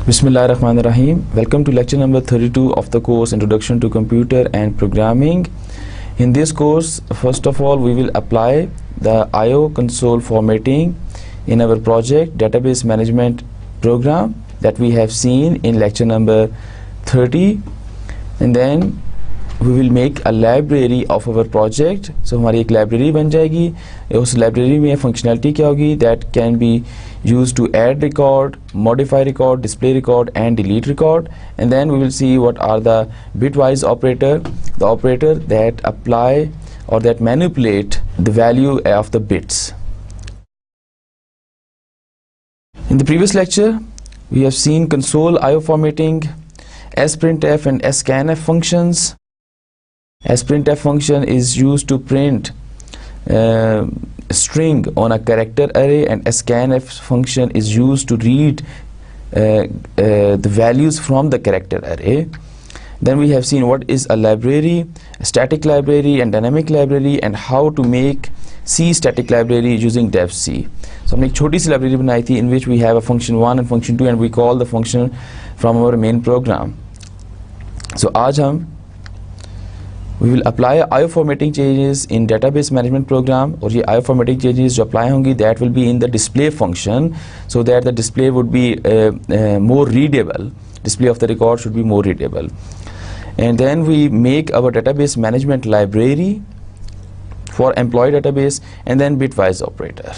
Bismillahirrahmanirrahim. Welcome to lecture number 32 of the course Introduction to Computer and Programming. In this course, first of all, we will apply the IO console formatting in our project database management program that we have seen in lecture number 30, and then we will make a library of our project. So हमारी एक library बन जाएगी. उस library में functionality क्या होगी? That can be used to add record, modify record, display record and delete record. And then we will see what are the bitwise operator, the operator that apply or that manipulate the value of the bits. In the previous lecture, we have seen console IO formatting, sprintf and scanf functions. Sprintf function is used to print string on a character array, and scanf function is used to read the values from the character array. Then we have seen what is a library, a static library and dynamic library, and how to make C static library using devc. So हमने एक छोटी सी library बनाई थी in which we have a function 1 and function 2 and we call the function from our main program. So आज हम we will apply IO formatting changes in database management program, और ये IO formatting changes जो apply होंगी that will be in the display function, so that the display would be more readable. Display of the record should be more readable. And then we make our database management library for employee database and then bitwise operator.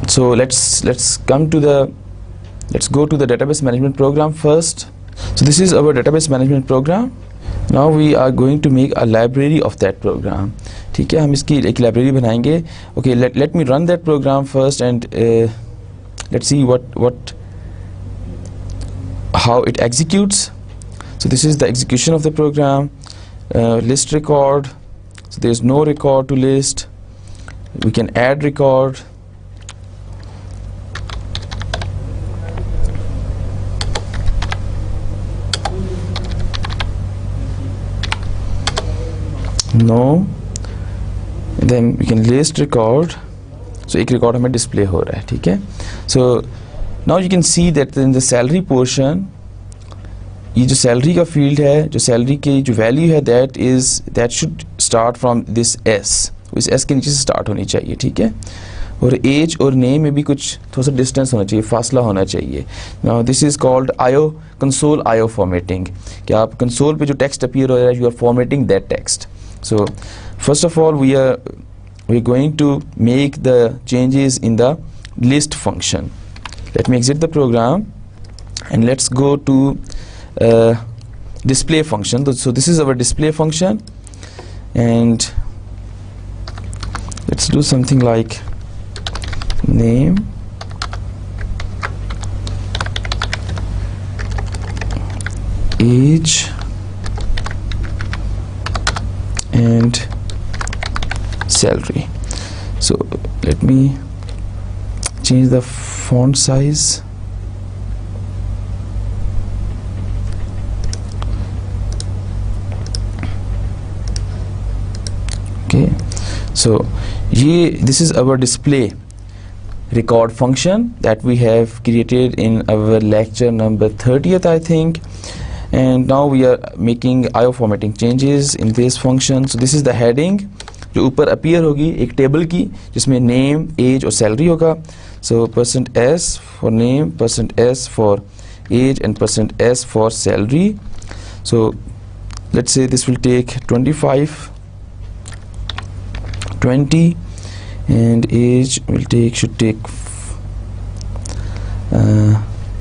So let's go to the database management program first. So this is our database management program. Now we are going to make a library of that program. ठीक है, हम इसकी एक library बनाएंगे. Okay, let me run that program first and let's see how it executes. So this is the execution of the program. List record. So there is no record to list. We can add record. No. And then we can list record. So एक record हमें display हो रहा है, ठीक है. So now you can see that in the salary portion, ये जो salary का field है, जो salary की जो value है, that should start from this S. इस S के नीचे से start होनी चाहिए, ठीक है. और age और name में भी कुछ थोड़ा सा distance होना चाहिए, फासला होना चाहिए. Now this is called console IO formatting. कि आप console पे जो text appear हो रहा है, you are formatting that text. So first of all, we're going to make the changes in the list function. Let me exit the program and let's go to display function. So this is our display function, and let's do something like name age and salary. So let me change the font size. Okay, so this is our display record function that we have created in our lecture number 30th, I think. And now we are making IO formatting changes in this function. So this is the heading जो ऊपर appear होगी एक table की जिसमें name, age और salary होगा. So %s for name, %s for age and %s for salary. So let's say this will take 25, 20, and age should take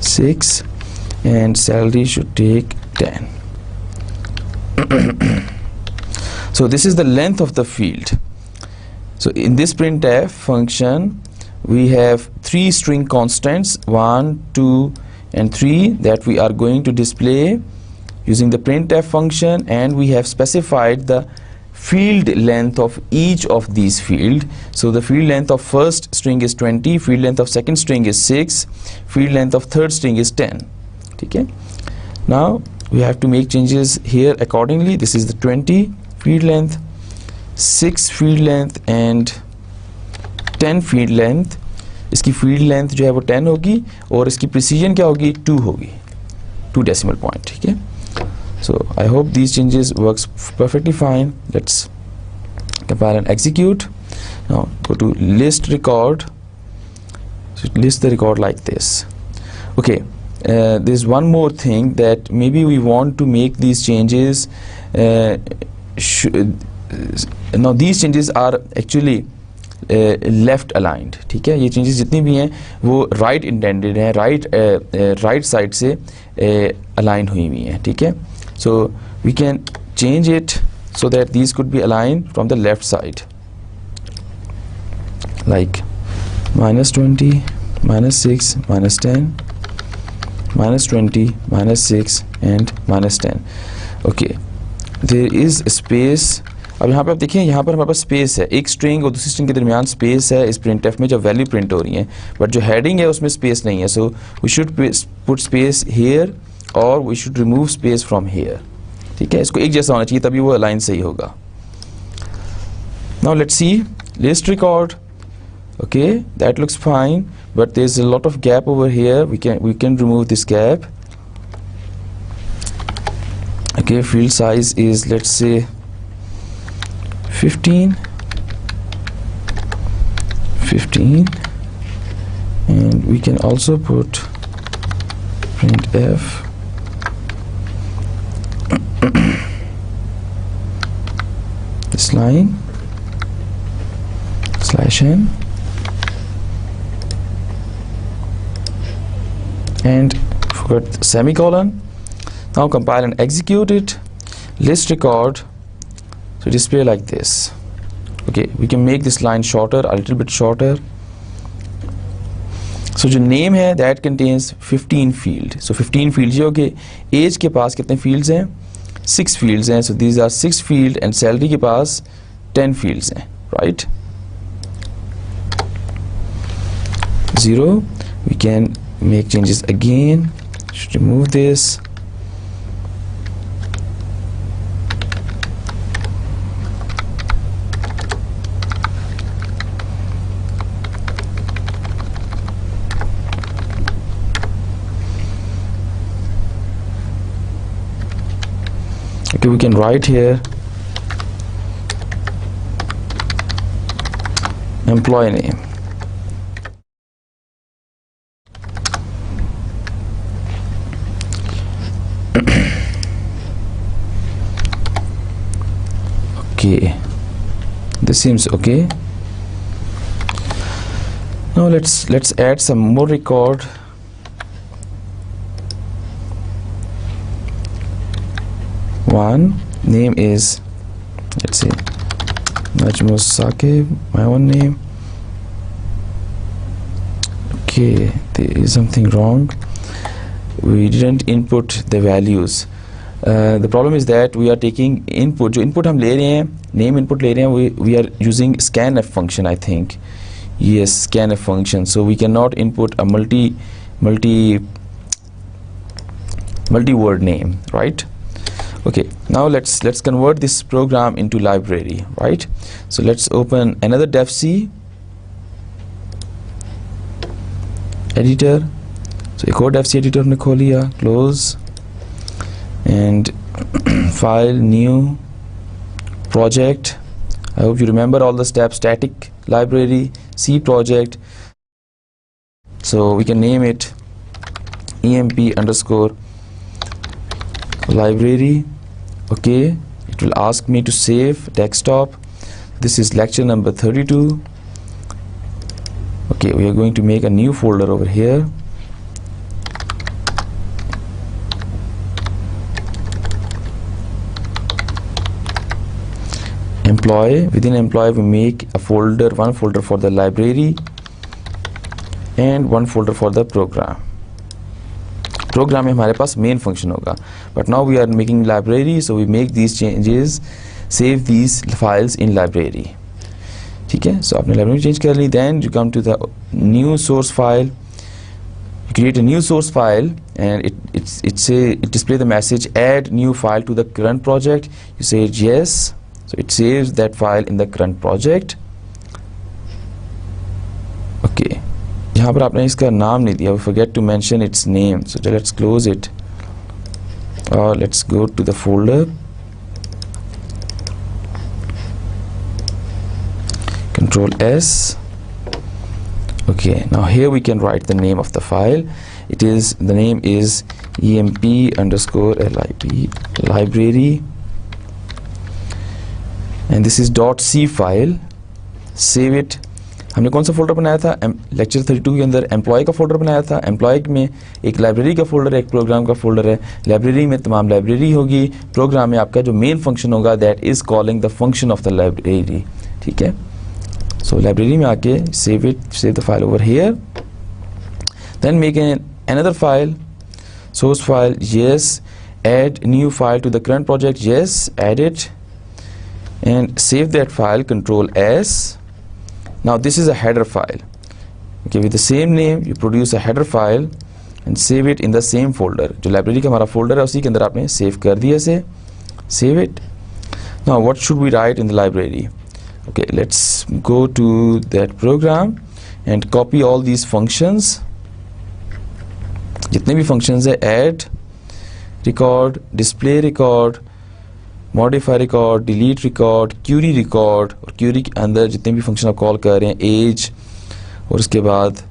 6, and salary should take 10. So this is the length of the field. So in this printf function we have 3 string constants 1, 2 and 3 that we are going to display using the printf function, and we have specified the field length of each of these field. So the field length of first string is 20, field length of second string is 6, field length of third string is 10. Okay. Now we have to make changes here accordingly. This is the 20 field length, 6 field length and 10 field length. इसकी field length जो है वो 10 होगी और इसकी precision क्या होगी 2 होगी. 2 decimal point. ठीक है, so I hope these changes works perfectly fine. Let's compile and execute. Now go to list record, so it lists the record like this. Okay, there's one more thing that maybe we want to make these changes. Now these changes are actually left aligned. ठीक है, ये changes जितनी भी हैं वो right intended हैं, right side से align हुई हुई हैं. ठीक है, so we can change it so that these could be align from the left side, like -20, -6, -10, -20, -6 and -10. Okay, there is space. अब यहाँ पे आप देखिए, यहाँ पर हमारे पास स्पेस है, एक स्ट्रिंग और दूसरी स्ट्रिंग के दरमियान स्पेस है इस printf में जब वैल्यू प्रिंट हो रही है, बट जो हेडिंग है उसमें स्पेस नहीं है. So we should put space here और we should remove space from here. ठीक है, इसको एक जैसा होना चाहिए तभी वो अलाइन सही होगा. Now let's see list record. Okay, that looks fine, but there is a lot of gap over here. We can remove this gap. Okay, field size is let's say 15, and we can also put printf this line /n and forgot the semicolon. Now compile and execute it. List record to display like this. Okay, we can make this line shorter, a little bit shorter. So जो name है that contains 15 field. So 15 fields. ये okay, age के पास कितने fields हैं? 6 fields हैं. So these are 6 field and salary के पास 10 fields हैं, right? 0. We can make changes again. Should remove this. Okay, we can write here employee name. Okay, this seems okay. Now let's add some more record. One name is, let's see, Najmus Saqib, my own name. Okay, there is something wrong. We didn't input the values. The problem is that we are taking input. जो input हम ले रहे हैं, name input ले रहे हैं, we are using scanf function, I think. Yes, scanf function. So we cannot input a multi word name, right? Okay, now let's convert this program into library, right? So let's open another defc editor. So एक और defc editor हमने खोल लिया, close and file, new project. I hope you remember all the steps. Static library, C project. So we can name it emp_library. Okay, it will ask me to save desktop. This is lecture number 32. Okay, we are going to make a new folder over here. Employee, within employee we make a folder, one folder for the library and one folder for the program. Program में हमारे पास main function होगा, but now we are making library, so we make these changes, save these files in library. ठीक है, so आपने library change कर ली. Then you come to the new source file, you create a new source file and it display the message add new file to the current project. You say yes, so it saves that file in the current project. यहाँ पर आपने इसका नाम नहीं दिया, we forget to mention its name, so let's close it. let's go to the folder, Control S. Okay, now here we can write the name of the file. The name is emp_lib library, and this is .c file. Save it. हमने कौन सा folder बनाया था? Lecture 32 के अंदर employ का folder बनाया था. एम्प्लॉय में एक लाइब्रेरी का फोल्डर है, एक प्रोग्राम का फोल्डर है. लाइब्रेरी में तमाम लाइब्रेरी होगी. प्रोग्राम में आपका जो मेन फंक्शन होगा that is calling the function of the library. ठीक है, सो लाइब्रेरी में आके save the file over here. Then make another file, source file. Yes, add new file to the current project. Yes, add it and save that file, Control S. Now this is a header file. Okay, with the same name you produce a header file and save it in the same folder. जो library का हमारा folder है उसी के अंदर आपने save कर दिया इसे. Save it. Now what should we write in the library? Okay, let's go to that program and copy all these functions. जितने भी फंक्शंस है, add record, display record, modify record, delete record, query record, और query के अंदर जितने भी function आप call कर रहे हैं, एज और उसके बाद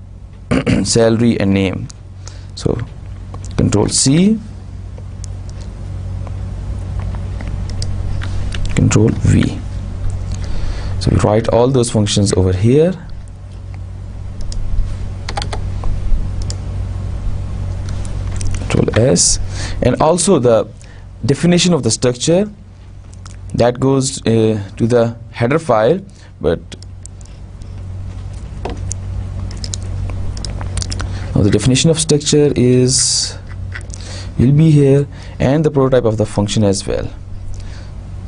salary and name. So control C, control V. So we write all those functions over here. S, and also the definition of the structure that goes to the header file, but now the definition of structure will be here, and the prototype of the function as well.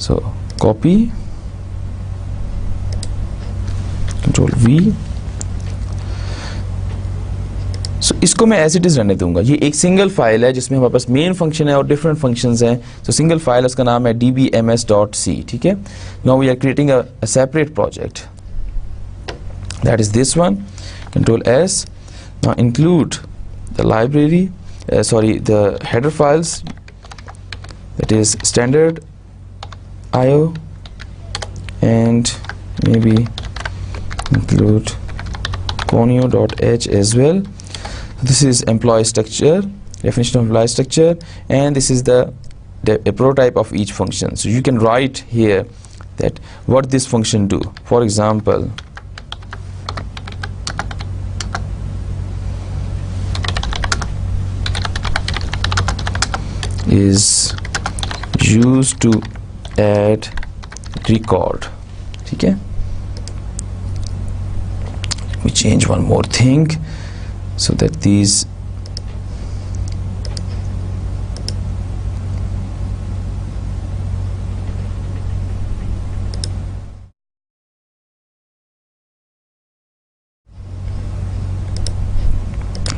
So copy, Control V. So, इसको मैं as it is रहने दूंगा. ये एक single file है जिसमें हमारे पास मेन फंक्शन है और डिफरेंट फंक्शंस हैं. तो सिंगल फाइल, उसका नाम है dbms.c. ठीक है. Now we are creating a separate project, that is this one. Control S. Now include the library, the header files, that is standard IO, and maybe include conio.h as well. This is employee structure, definition of employee structure, and this is a prototype of each function. So you can write here that what this function do. For example, is used to add record. Okay, let me change one more thing so that these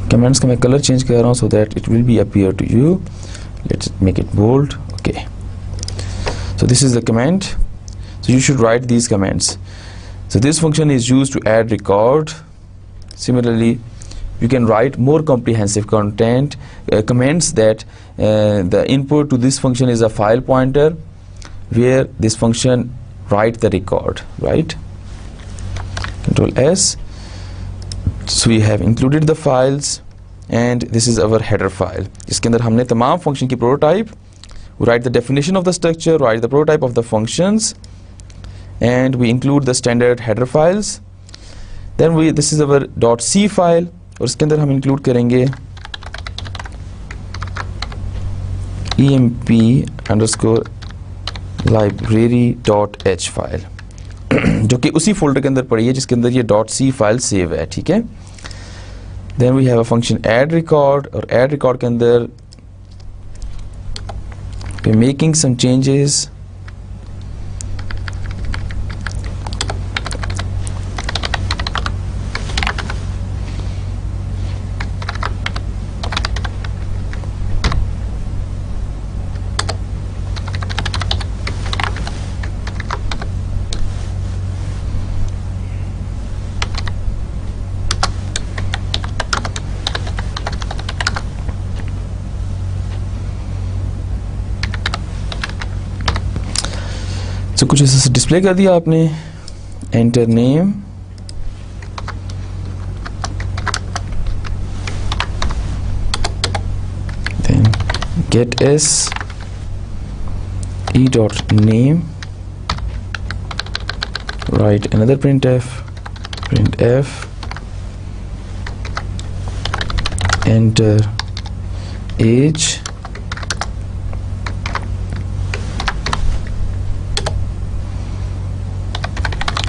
comments का मैं color change कर रहा हूँ so that it will be appear to you. Let's make it bold. Okay, so this is the comment. So you should write these comments. So this function is used to add record. Similarly, you can write more comprehensive content comments that the input to this function is a file pointer where this function write the record, right? Control S. So we have included the files, and this is our header file. इसके अंदर हमने तमाम function की prototype, we write the definition of the structure, write the prototype of the functions, and we include the standard header files. Then this is our .c file, और इसके अंदर हम include करेंगे emp_library.h फाइल जो कि उसी folder के अंदर पड़ी है जिसके अंदर ये .c फाइल सेव है. ठीक है. Then we have a function add record, और add record के अंदर we're making some changes. कुछ ऐसे डिस्प्ले कर दिया आपने, enter name, then gets e dot name, write another printf, enter age,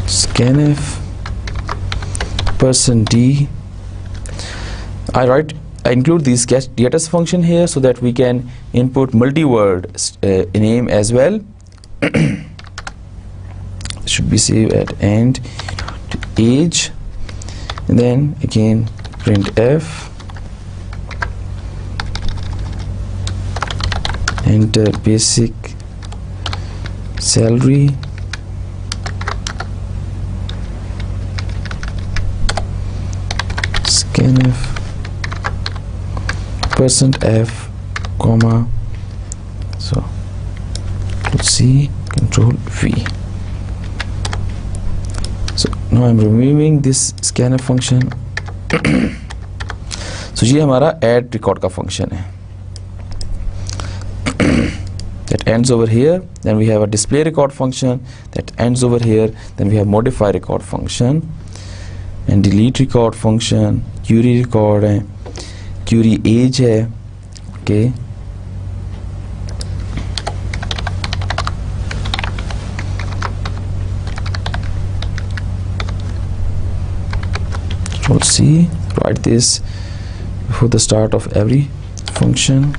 scanf, %d. I include this getS function here so that we can input multi-word name as well. Should be saved at end to age, and then again printf, enter basic salary, scanf, %f, comma, so C, control V. So now I'm removing this scanf function. So ये हमारा add record का function है that ends over here. Then we have a display record function that ends over here. Then we have modify record function and delete record function, query record है, query age है, okay. Control C, write this before the start of every function.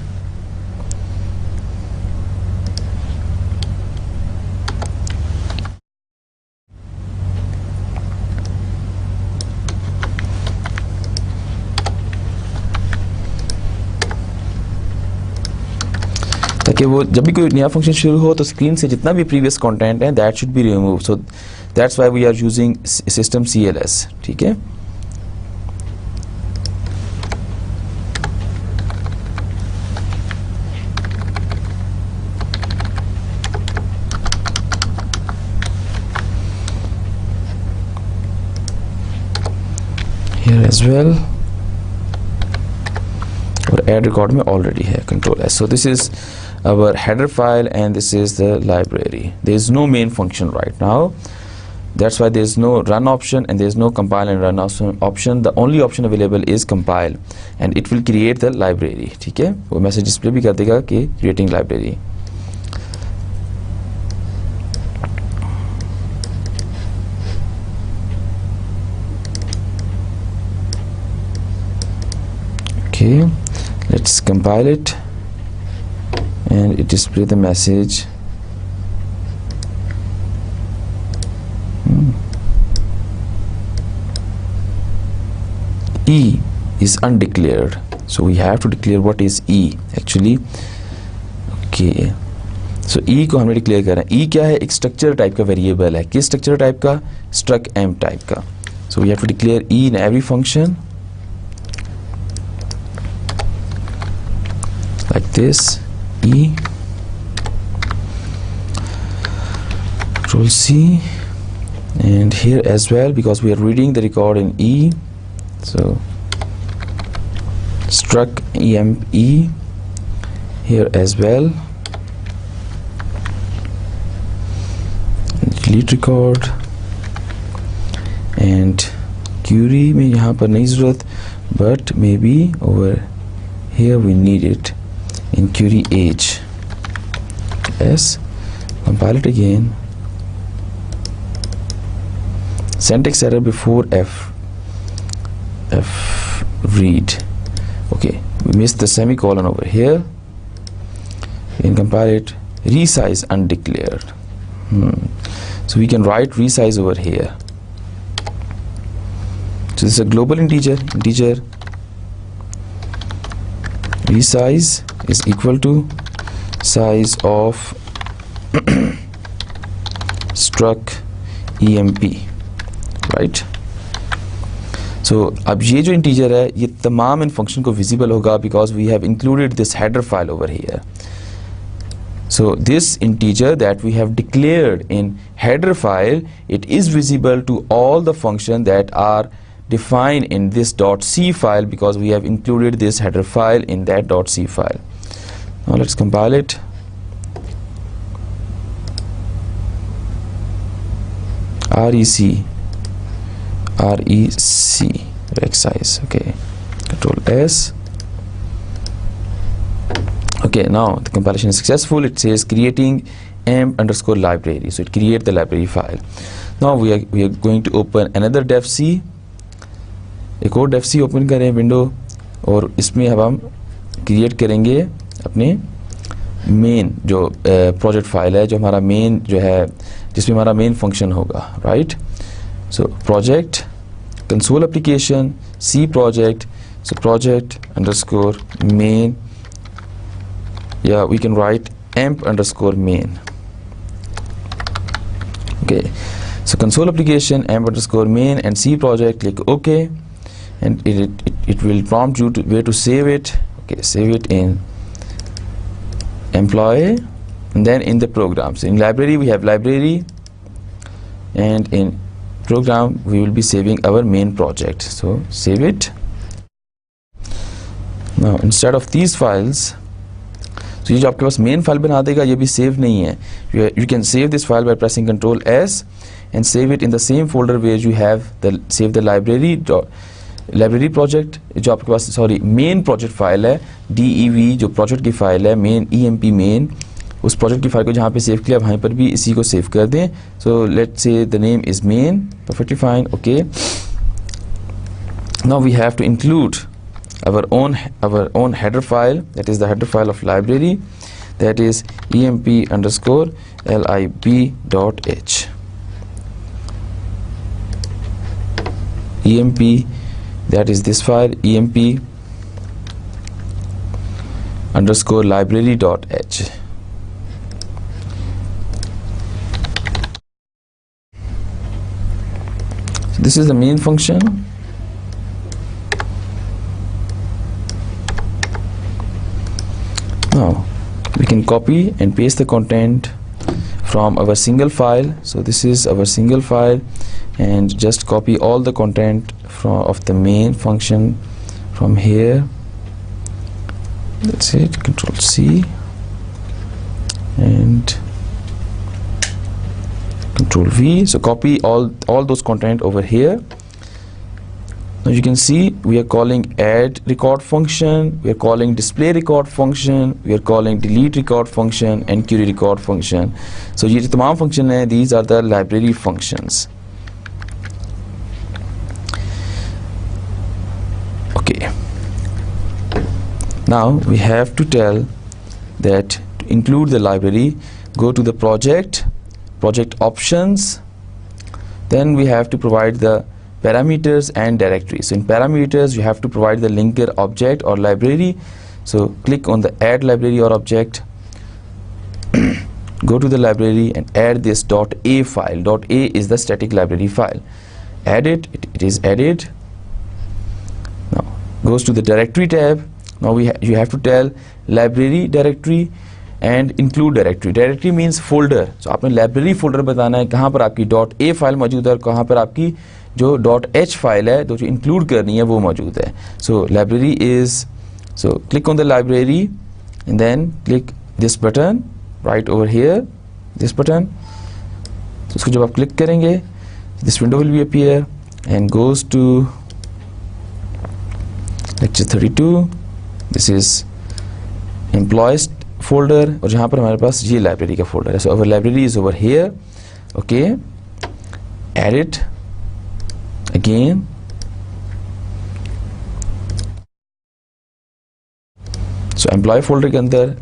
ताकि वो जब भी कोई नया function शुरू हो तो स्क्रीन से जितना भी प्रीवियस कंटेंट है that should be remove. So that's why we are using system CLS. ठीक है. Here as well, और add record में already है, control S. So this is our header file and this is the library. There is no main function right now. That's why there is no run option and there is no compile and run option. The only option available is compile and it will create the library. ठीक है, वो message display भी कर देगा कि creating library. Okay, let's compile it and it display the message. E is undeclared, so we have to declare what is E actually. Okay, so E को हमने declare करना है. E क्या है? एक structure type का variable है. किस structure type का? struct m type का. So we have to declare E in every function like this. E, control C, and here as well because we are reading the record in E, so struct EME here as well, delete record and query में यहाँ पर नहीं ज़रूरत, but maybe over here we need it in query age. S, compile it again, syntax error before f read. Okay, we missed the semicolon over here. We can compile it, resize undeclared. So we can write resize over here. So this is a global integer. Resize is equal to size of struct emp, right? So अब ये जो integer है ये तमाम इन function को visible होगा because we have included this header file over here. So this integer that we have declared in header file, it is visible to all the functions that are defined in this .c file, because we have included this header file in that .c file. Now let's compile it. rec size, okay, Control S. Okay, now the compilation is successful. It says creating amp_library, so it creates the library file. Now we are going to open another dev.c, एक और dev.c open करें window, और इसमें अब हम create करेंगे अपने main जो प्रोजेक्ट फाइल है, जो हमारा मेन जो है, जिसमें हमारा मेन फंक्शन होगा, right. So project console application C project, so project underscore main, या we can write amp_main. Okay, so console application amp_main and C project, click OK, and it will prompt you to where to save it. Okay, save it in employee, and then in the programs. In library we have library, and in program we will be saving our main project. So save it. Now instead of these files, तो ये जो आपके पास main file बना देगा, ये भी save नहीं है. You can save this file by pressing Control S and save it in the same folder where you have save the library project. जो आपके पास मेन प्रोजेक्ट फाइल है, DEV जो प्रोजेक्ट की फाइल है, मेन EMP मेन, उस project की file को जहाँ पे सेव किया वहीं पर भी इसी को सेव कर दें. So let's say the name is main, perfectly fine. Okay, now we have to include our own header file, that is the header file of library, that is emp_lib.h. emp, that is this file, emp_library.h. So this is the main function. Now we can copy and paste the content from our single file. So this is our single file, and just copy all the content of the main function from here. That's it. Control C and Control V. So copy all those content over here. Now you can see we are calling add record function, we are calling display record function, we are calling delete record function and query record function. So ये जो तमाम function है, these are the library functions. Okay. Now we have to tell that to include the library, go to the project options, then we have to provide the parameters and directory. So in parameters you have to provide the linker object or library. So click on the add library or object, go to the library and add this .a file. .a is the static library file. Add it, it is added. Now goes to the directory tab. Now you have to tell library directory and include directory. Directory means folder. So आपने library folder बताना है कहाँ पर आपकी .a file मौजूद है और कहाँ पर आपकी जो .h फाइल है, जो इंक्लूड करनी है वो मौजूद है. So library is, so click on the library and then click this button right over here, this button. So उसको जब आप क्लिक करेंगे, this window will be appear and goes to lecture 32. This is employees folder, और जहाँ पर हमारे पास ये library का folder है. So our library is over here. Okay, add it again. So employee folder के अंदर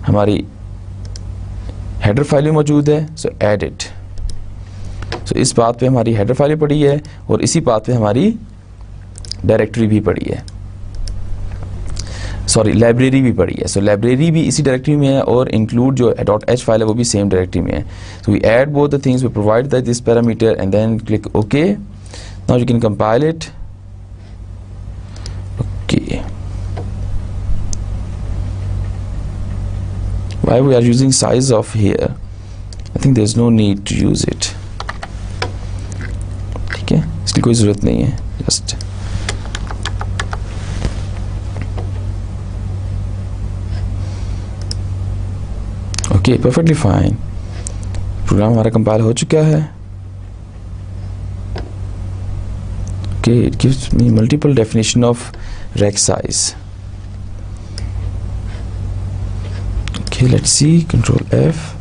हमारी header फाइल मौजूद है. So add it. So इस बात पे हमारी header फाइल पड़ी है और इसी बात पे हमारी directory भी पड़ी है, सॉरी लाइब्रेरी भी पड़ी है. सो लाइब्रेरी भी इसी डायरेक्टरी में है और इंक्लूड जो .h फाइल है वो भी सेम डायरेक्टरी में है. So we add both the things, we provide that this parameter and then click okay. Now you can compile it. Okay, why we are using size of here? I think there's no need to use it. ठीक है, इसकी कोई ज़रूरत नहीं है. Just okay, perfectly fine. Program हमारा compile हो चुका है. Okay, it gives me multiple definition of rect size. Okay, let's see. Control F.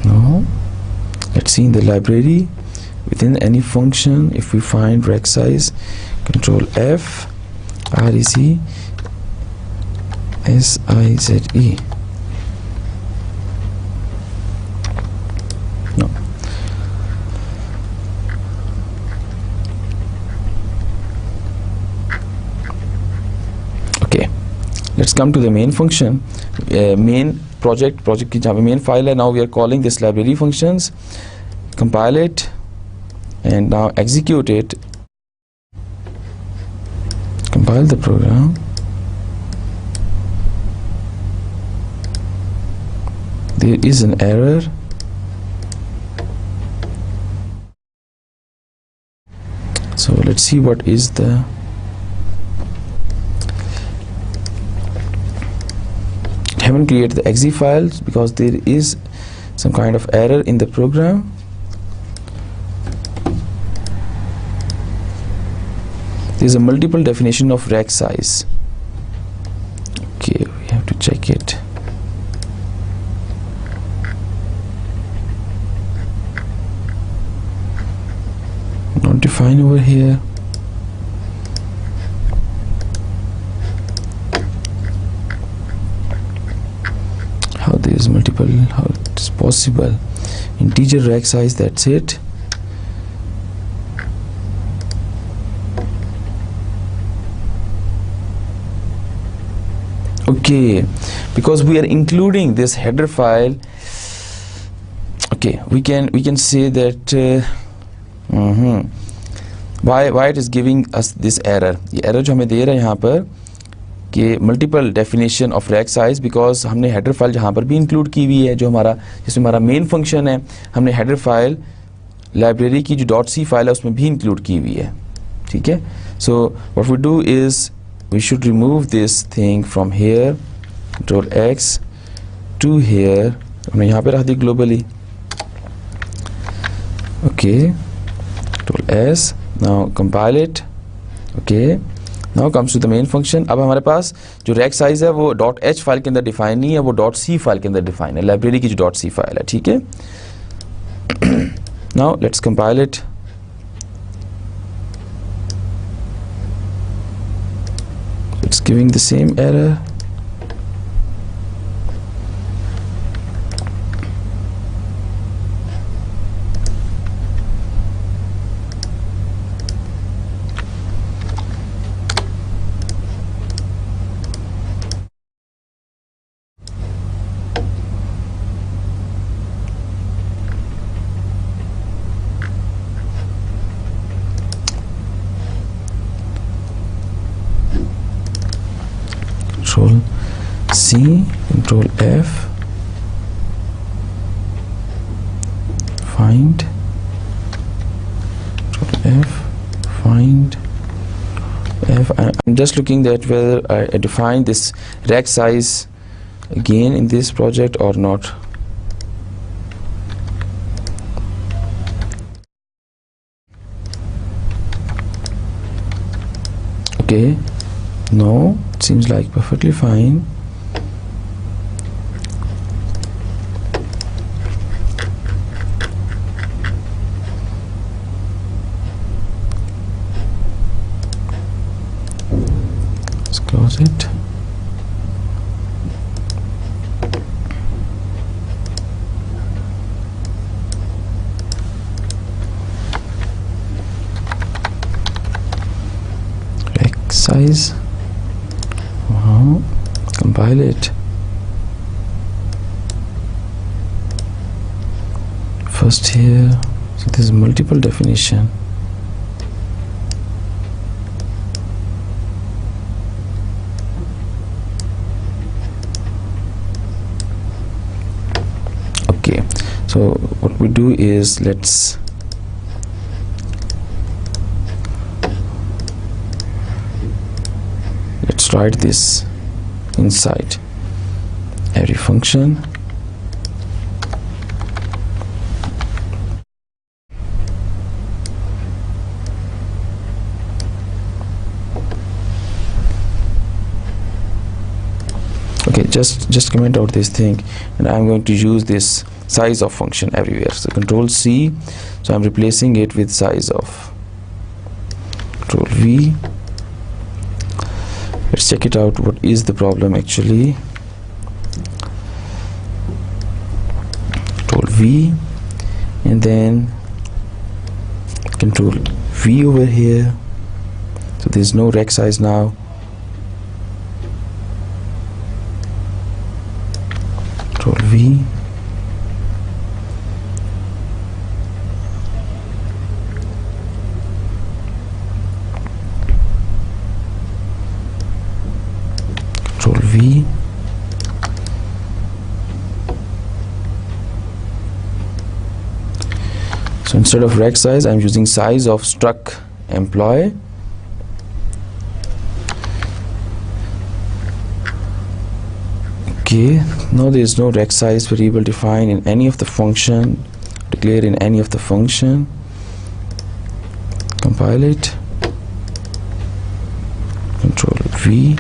No. Let's see in the library within any function if we find rect size. Control F. REC SIZE. No. Okay, let's come to the main function. Main project की जहाँ पे main file है. Now we are calling this library functions. Compile it and now execute it. Compile the program. There is an error. So let's see what is the haven't created the exe files because there is some kind of error in the program. There is a multiple definition of rect size. Okay, we have to check it. Not defined over here. How there is multiple, how it is possible? Integer rect size, that's it. Okay, because we are including this header file. Okay, we can say that why it is giving us this error. ये error जो हमें दे रहा है यहाँ पर कि multiple definition of rect size, because हमने header file जहाँ पर भी include की हुई है, जो हमारा जिसमें हमारा main function है, हमने header file library की जो .c file है उसमें भी include की हुई है. ठीक है. So what we do is we should remove this thing from here. Control X to here. हमने यहाँ पे रख दी globally. Okay. Control S. Now compile it. Okay. Now comes to the main function. अब हमारे पास जो rect size है वो .h file के अंदर डिफाइन नहीं है, वो .c फाइल के अंदर डिफाइन है, लाइब्रेरी की जो .c फाइल है. ठीक है. Now let's compile it. It's giving the same error. Control C, Control F, find, Control F, find F. I'm just looking that whether I define this rect size again in this project or not. Okay, no, it seems like perfectly fine. Let's close it. Size. Wow. Compile it. First here, so there's multiple definition. So what we do is let's write this inside array function. Okay, just comment out this thing, and I'm going to use this size of function everywhere. So control C, so I'm replacing it with size of. Control V. Let's check it out. What is the problem actually? Control V, and then Control V over here. So there's no rect size now. Control V. Control V. So instead of rect size, I'm using size of struct employee. Okay, now there is no rect size variable defined in any of the function, declared in any of the function. Compile it. Control V.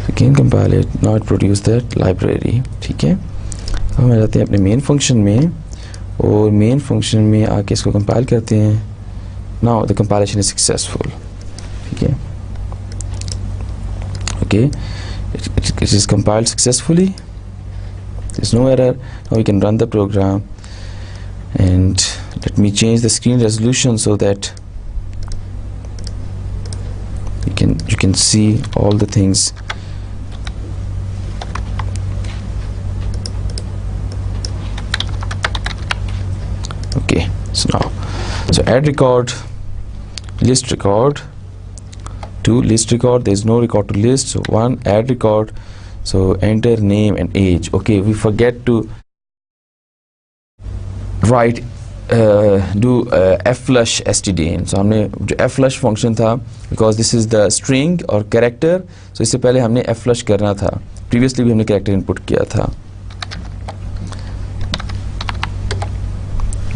Again compile it. Now it produced that library. ठीक है, अब हम जाते हैं अपने main function में, और main function में आके इसको कंपाइल करते हैं. Now the compilation is successful. Okay, okay, it is compiled successfully. There's no error. Now we can run the program, and let me change the screen resolution so that you can see all the things. Okay, so add record, list record. To list record, there is no record to list, so one add record, so enter name and age. Okay, we forget to write do flush stdin. So हमने जो flush function था, because this is the string or character, so इससे पहले हमने flush करना था. Previously भी हमने character input किया था.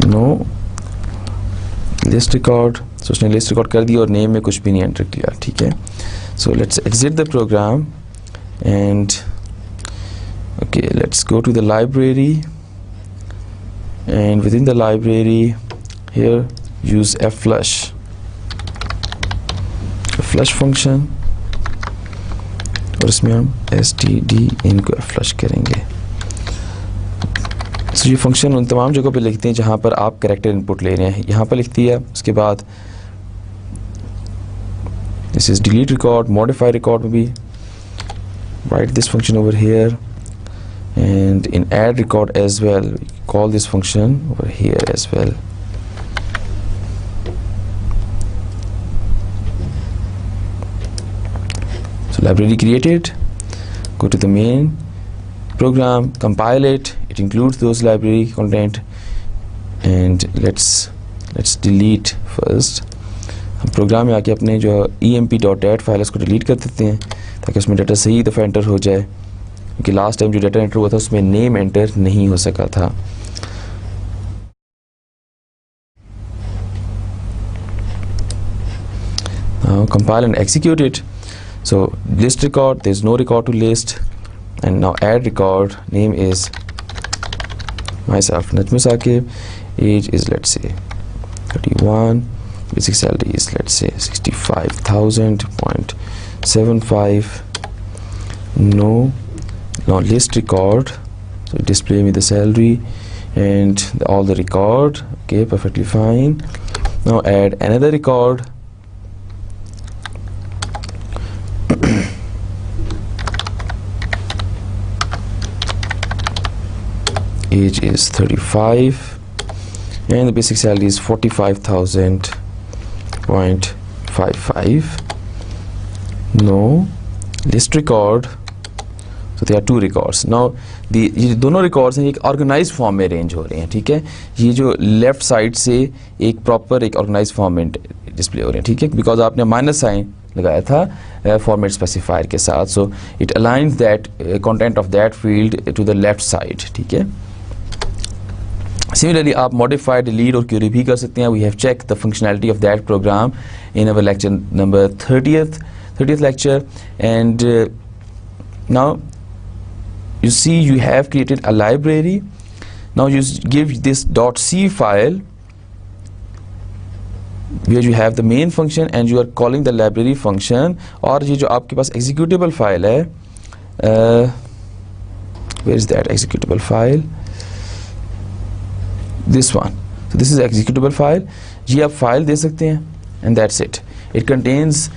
No list record. So उसने list record कर दी और name में कुछ भी नहीं enter किया. ठीक है, so let's exit the program, and okay, let's go to the library, and within the library here use flush function, और इसमें हम stdin को flush करेंगे. So ये फंक्शन उन तमाम जगहों पे लिखते हैं जहाँ पर आप कैरेक्टर इनपुट ले रहे हैं. यहाँ पर लिखती है. उसके बाद this is delete record, modify record में भी write this function over here, and in add record as well we call this function over here as well. So library created, go to the main program, compile it. It includes those library content, and let's delete first. हम programme में आके अपने जो emp.dat file उसको delete कर देते हैं ताकि उसमें डाटा सही दफ़ा एंटर हो जाए, क्योंकि लास्ट टाइम जो डाटा एंटर हुआ था उसमें नेम एंटर नहीं हो सका था. Now compile and execute it. So list record, there is no record to list, and now add record. Name is myself, Najmus Aqib. Age is, let's say, 31. Basic salary is, let's say, 65,000.75. No. Now list record, so display me the salary and all the record. Okay, perfectly fine. Now add another record. Age is 35, and the basic salary is 45,000.55. No. List record, So there are two records. Now ये दोनों records हैं एक organized form में arrange हो रहे हैं, ठीक है. ये जो left side से एक proper एक organized form में display हो रहे हैं, ठीक है, because आपने minus sign लगाया था format specifier के साथ, so it aligns that content of that field to the left side, ठीक है. Similarly, आप modify, delete और query भी कर सकते हैं. We have checked the functionality of that program in our lecture number 30th lecture, and now you see you have created a library. Now you give this .c file where you have the main function and you are calling the library function. और ये जो आपके पास executable file है, where is that executable file? This one. So this is executable file. ये आप file दे सकते हैं and that's it. It contains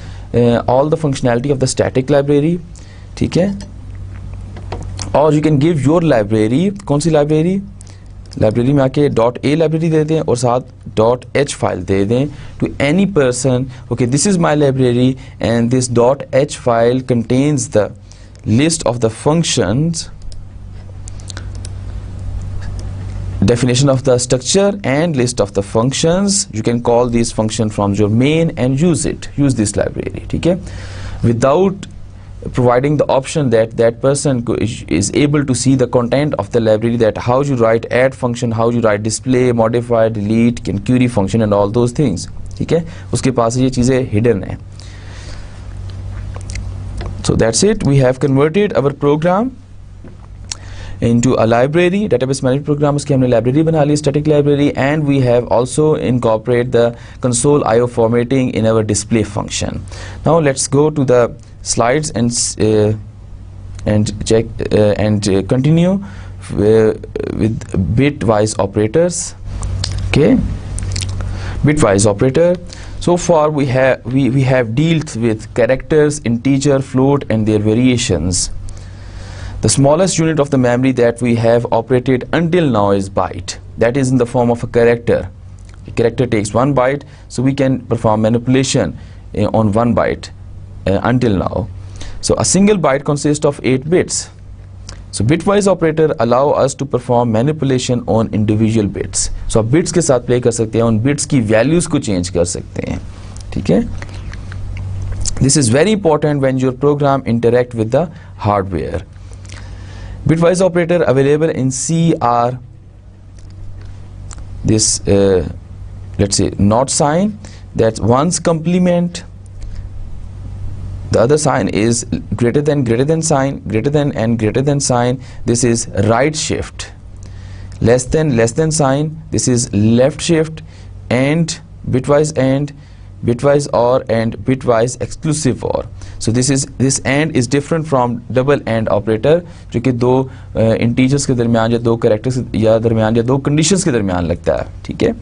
all the functionality of the static library, ठीक है. और you can give your library, कौन सी library? Library में आके .a लाइब्रेरी दे दें और साथ .h फाइल दे दें to any person. Okay, this is my library and this .h file contains the list of the functions, definition of the structure and list of the functions. You can call this function from your main and use this library, ठीक है, without providing the option that that person is able to see the content of the library, that how you write add function, how you write display, modify, delete, can query function and all those things, ठीक है. उसके पास ये चीज़ें hidden हैं. So that's it. We have converted our program into a library, database management program. उसकी हमने library बना ली, static library, and we have also incorporated the console IO formatting in our display function. Now let's go to the slides and check and continue with bitwise operators. Okay, bitwise operator. So far we have dealt with characters, integer, float and their variations. The smallest unit of the memory that we have operated until now is byte. That is in the form of a character. A character takes 1 byte, so we can perform manipulation on 1 byte until now. So a single byte consists of 8 bits. So bitwise operator allow us to perform manipulation on individual bits. So आप bits के साथ play कर सकते हैं, उन bits की values को change कर सकते हैं, ठीक है. This is very important when your program interact with the hardware. Bitwise operator available in C are this let's say not sign, that's one's complement. The other sign is greater than sign, greater than and greater than sign. This is right shift. Less than sign. This is left shift. And bitwise OR and bitwise exclusive OR. So this AND is different from double AND operator, जो कि दो integers के दरमियान या दो characters या दरमियान या दो conditions के दरमियान लगता है, ठीक है.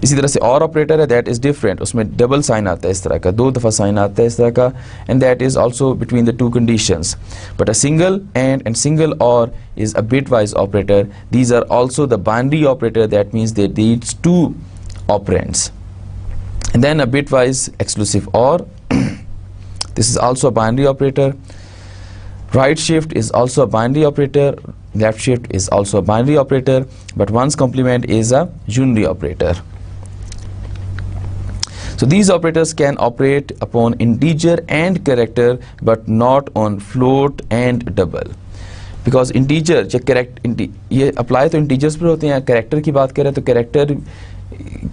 इसी तरह से OR operator है, that is different. उसमें double sign आता है इस तरह का, दो दफ़ा sign आता है इस तरह का, and that is also between the two conditions. But a single AND and single OR is a bitwise operator. These are also the binary operator, that means they needs two operands. And then a bitwise exclusive OR. This is also a binary operator. Right shift is also a binary operator. Left shift is also a binary operator. But one's complement is a unary operator. So these operators can operate upon integer and character, but not on float and double. Because integer, ये apply तो integers पर होते हैं. Character की बात करें तो character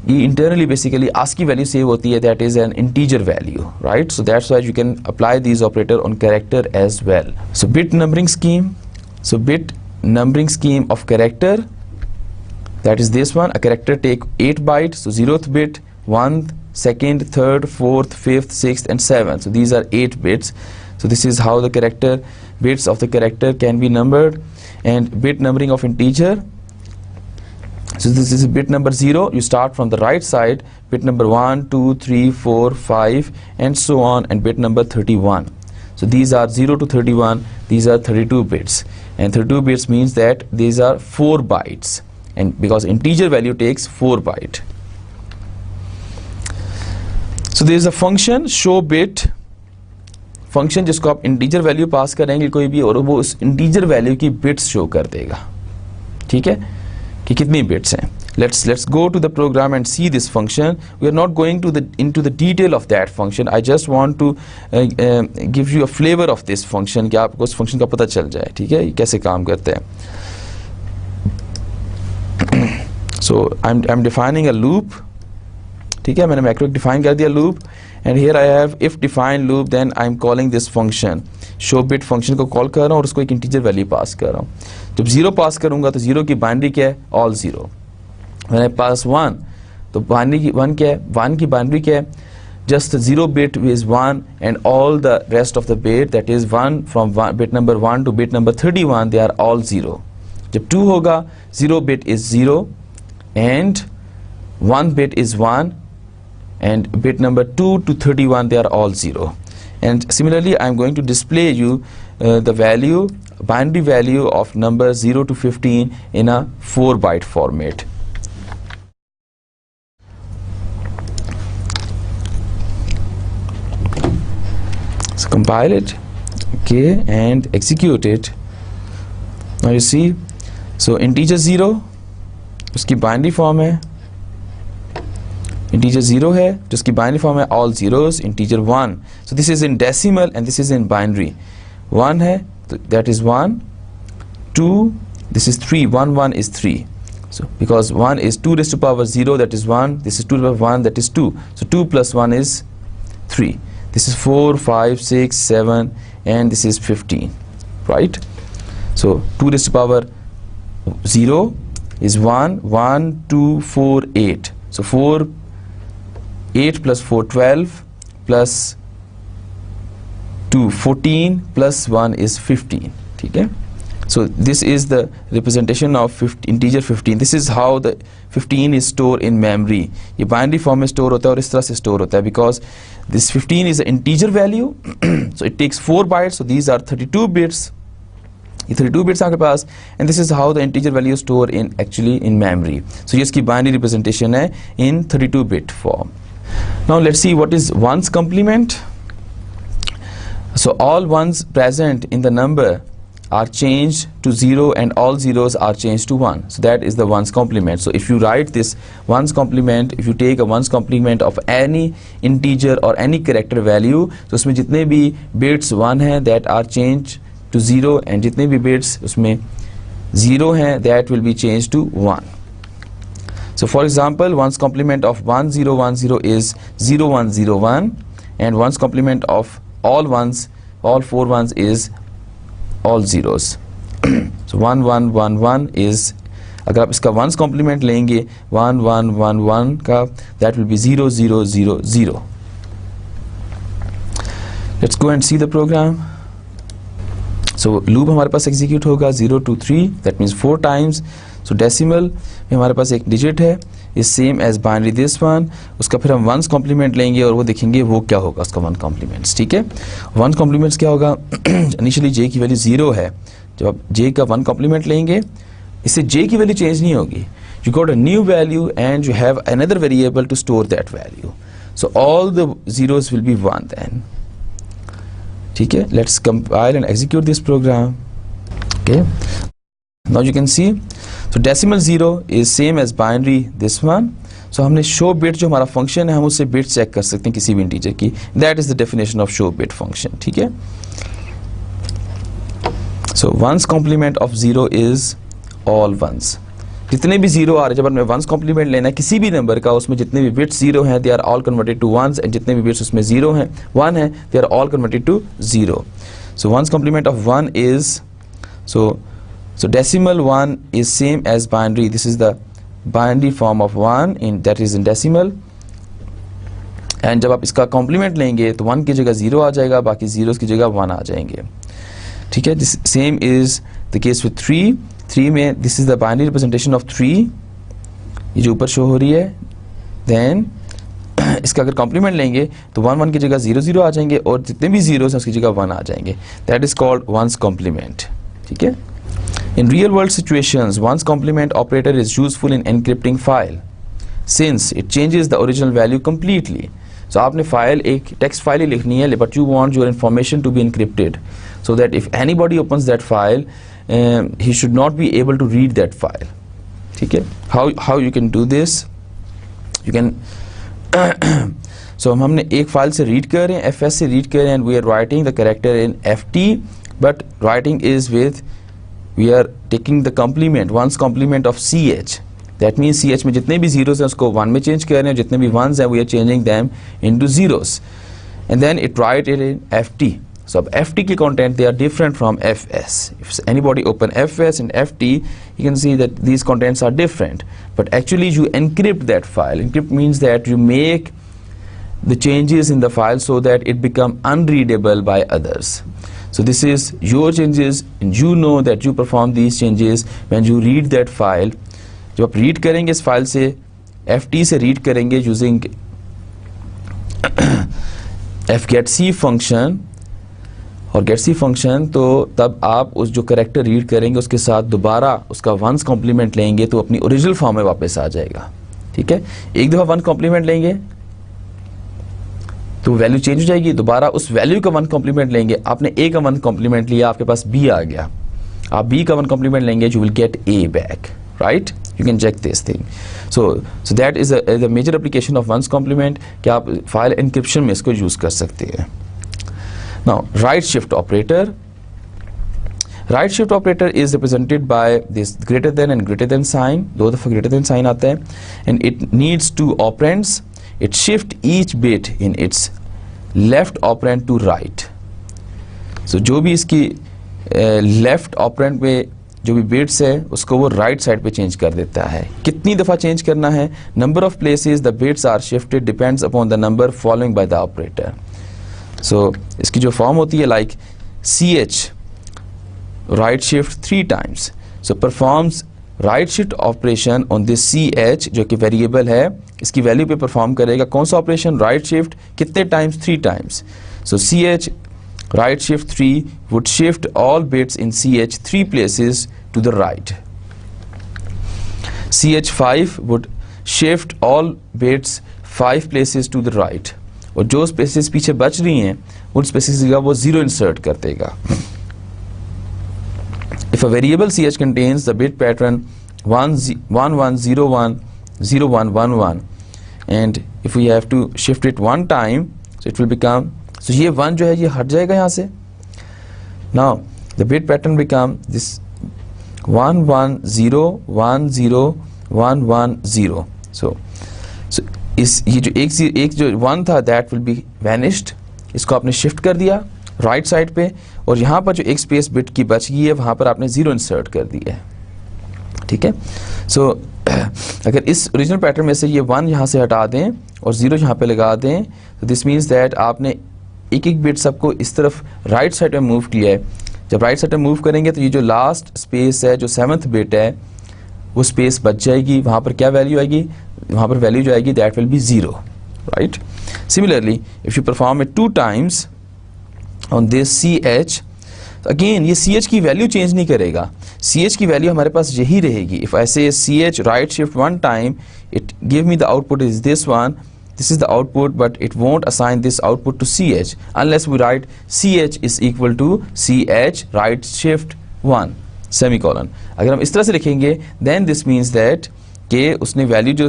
internally basically ASCII value save होती है, that is an integer value, right? So that's why you can apply these operator on character as well. So bit numbering scheme. So bit numbering scheme of character, that is this one. A character take 8 bytes. So 0th bit, 1th, 2nd, 3rd, 4th, 5th, 6th and 7th. So these are 8 bits. So this is how the character bits of the character can be numbered. And bit numbering of integer. So this is bit number 0. You start from the right side, bit number 1, 2, 3, 4, 5 and so on, and bit number 31. So these are 0 to 31. These are 32 bits, and 32 bits means that these are 4 bytes, and because integer value takes 4 bytes. So there is a function show bit function जिसको आप integer value pass करेंगे कोई भी, और वो उस integer value की bits show कर देगा, ठीक है, कि कितनी बिट्स हैं. Let's go to the program and see this function. We are not going to into the detail of that function. I just want to give you a flavor of this function, कि आपको उस function का पता चल जाए, ठीक है, ये कैसे काम करते हैं. So I'm defining a loop, ठीक है, मैंने मैक्रो डिफाइन कर दिया loop, and here I have if define loop, then I'm calling this function show bit function को कॉल कर रहा हूँ और उसको एक इंटीजर वैल्यू पास कर रहा हूँ. जब 0 पास करूँगा तो 0 की बाइनरी क्या है, ऑल 0. मैंने पास 1 तो बाइनरी की 1 क्या है, 1 की बाइनरी क्या है, just the 0 bit is 1 and all the rest of the bit, that is 1 from bit number 1 to bit number 31, they are all 0. जब 2 होगा 0 bit is 0 and 1 bit is 1 and bit number 2 to 31 they are all 0. And similarly I am going to display you the value, binary value of number 0 to 15 in a 4-byte format. So compile it, okay, and execute it. Now you see, so integer 0 उसकी binary form है, integer 0 है तो उसकी binary form है all zeros. Integer 1, so this is in decimal and this is in binary. 1 है तो that is 1, 2, this is 3, 1 1 is 3. So because 1 is 2 raised to power 0, that is 1, this is 2 to the power 1, that is 2. So 2 plus 1 is 3. This is 4, 5, 6, 7 and this is 15, right? So 2 raised to power 0 is 1, 1, 2, 4, 8. So 4, 8 plus 4, 12 plus 2, 14 plus 1 is 15, okay? So this is the representation of integer 15. This is how the 15 is stored in memory. ये binary form में store होता है और इस तरह से store होता है because this 15 is an integer value. So it takes 4 bytes. So these are 32 bits. ये 32 bits आपके पास, and this is how the integer value is stored in actually in memory. So ये इसकी binary representation है in 32 bit form. Now let's see what is ones complement. So all ones present in the number are changed to 0 and all zeros are changed to 1. So that is the ones complement. So if you write this ones complement, if you take a ones complement of any integer or any character value, so उसमें जितने भी bits 1 हैं that are changed to 0 and जितने भी bits उसमें 0 हैं that will be changed to 1. So for example, ones complement of 1010 is 0101 and ones complement of all ones, all 4 ones is all zeros. So 1111 is, अगर आप इसका ones complement लेंगे 1111 का, that will be 0000. Let's go and see the program. So loop हमारे पास execute होगा 0 to 3, that means 4 times. So decimal में हमारे पास एक digit है, is same as binary this one. उसका फिर हम ones complement लेंगे और वो देखेंगे वो क्या होगा उसका one complements, ठीक है. ones complements क्या होगा, initially j की वैल्यू 0 है, जब आप j का one complement लेंगे इससे j की वैल्यू चेंज नहीं होगी. You got a new value and you have another variable to store that value. So all the zeros will be 1 then. ठीक है. Let's compile and execute this program. Okay. Now you can see, so decimal 0 is same as binary this one. So हमने show bit जो हमारा function है हम उससे bit check कर सकते हैं किसी भी integer की. That is the definition of show bit function. ठीक है. So ones complement of 0 is all ones. जितने भी 0 आ रहे हैं, जब हमें ones complement लेना है किसी भी नंबर का, उसमें जितने भी bits 0 हैं they are all converted to ones and जितने भी bits उसमें 0 हैं 1 हैं they are all converted to 0. So ones complement of 1 is, so decimal 1 is same as binary. This is the binary form of 1 in that is in decimal. And जब आप इसका complement लेंगे तो 1 की जगह 0 आ जाएगा, बाकी zeros की जगह 1 आ जाएंगे. ठीक है. This same is the case with 3. 3 में this is the binary representation of 3. ये जो ऊपर शो हो रही है. Then इसका अगर complement लेंगे तो 1 1 की जगह 0 0 आ जाएंगे और जितने भी zeros हैं उसकी जगह 1 आ जाएंगे. That is called ones complement. ठीक है. In real world situations, ones complement operator is useful in encrypting file since it changes the original value completely. So So आपने फाइल एक टेक्स्ट फाइल ही लिखनी है, but you want your information to be encrypted so that if anybody opens that file he should not be able to read that file. ठीक है, how you can do this, you can so हमने एक file से read कर रहे हैं, fs से read कर रहे हैं, and we are writing the character in ft, but writing is with we are taking the complement, one's complement of ch. That means ch में जितने भी जीरोस हैं उसको 1 में चेंज कर रहे हैं, जितने भी वंस हैं we are changing them into zeros, and then it write it in ft. So ft के content they are different from fs. If anybody open fs and ft, you can see that these contents are different. But actually you encrypt that file. Encrypt means that you make the changes in the file so that it become unreadable by others. So this is your changes, and you know that you perform these changes when you read that file. जब आप read करेंगे इस file से, ft से read करेंगे using fgetc function और getc function, तो तब आप उस जो करेक्टर रीड करेंगे उसके साथ दोबारा उसका वंस कॉम्प्लीमेंट लेंगे तो अपनी ओरिजिनल फॉर्म में वापस आ जाएगा. ठीक है, एक दफ़ा वन कॉम्प्लीमेंट लेंगे तो वैल्यू चेंज हो जाएगी, दोबारा उस वैल्यू का वन कॉम्प्लीमेंट लेंगे. आपने ए का वन कॉम्प्लीमेंट लिया, आपके पास बी आ गया, आप बी का वन कॉम्प्लीमेंट लेंगे, you will get A back, right. You can check this thing. So that is the major application of one's complement कि आप फाइल इंक्रिप्शन में इसको यूज़ कर सकते हैं. Now, right shift operator. Right shift operator is represented by this greater than and greater than sign. दो दफ़ा greater than sign आता है, and it needs two operands. It shift each bit in its left operand to right. So जो भी इसकी left operand पे जो भी bits है उसको वो right side पे change कर देता है. कितनी दफ़ा change करना है? Number of places the bits are shifted depends upon the number following by the operator. So इसकी जो फॉर्म होती है like ch right shift 3 times, so performs right shift operation on this ch जो कि variable है, इसकी value पे perform करेगा कौन सा ऑपरेशन, राइट शिफ्ट कितने times, 3 times. So ch right shift 3 would shift all bits in ch 3 places to the right. ch5 would shift all bits 5 places to the right. और जो spaces पीछे बच रही हैं उन स्पेसेस का वो 0 इंसर्ट कर देगा. If a variable ch contains the bit pattern 1101 0111 and if we have to shift it one time, so it will become, so ये 1 जो है ये हट जाएगा यहाँ से. now the bit pattern become this 11010110. so इस ये जो एक जो 1 था दैट विल बी वैनिश्ड, इसको आपने शिफ्ट कर दिया राइट साइड पे, और यहाँ पर जो एक स्पेस बिट की बच गई है वहाँ पर आपने 0 इंसर्ट कर दिया है. ठीक है, सो अगर इस ओरिजिनल पैटर्न में से ये 1 यहाँ से हटा दें और 0 यहाँ पे लगा दें, तो दिस मीन्स दैट आपने एक एक बिट सबको इस तरफ राइट साइड में मूव किया है. जब राइट साइड में मूव करेंगे तो ये जो लास्ट स्पेस है जो 7th बिट है वो स्पेस बच जाएगी, वहाँ पर क्या वैल्यू आएगी, वहाँ पर वैल्यू जो आएगी that will be 0, right. Similarly if you perform it 2 times on this ch, again ये ch की वैल्यू चेंज नहीं करेगा, ch की वैल्यू हमारे पास यही रहेगी. इफ आई से ch right shift 1 time, it give me the output is this one, this is the output, but it won't assign this output to ch unless we write ch is equal to ch right shift 1 semicolon. अगर हम इस तरह से लिखेंगे then this means that कि उसने value जो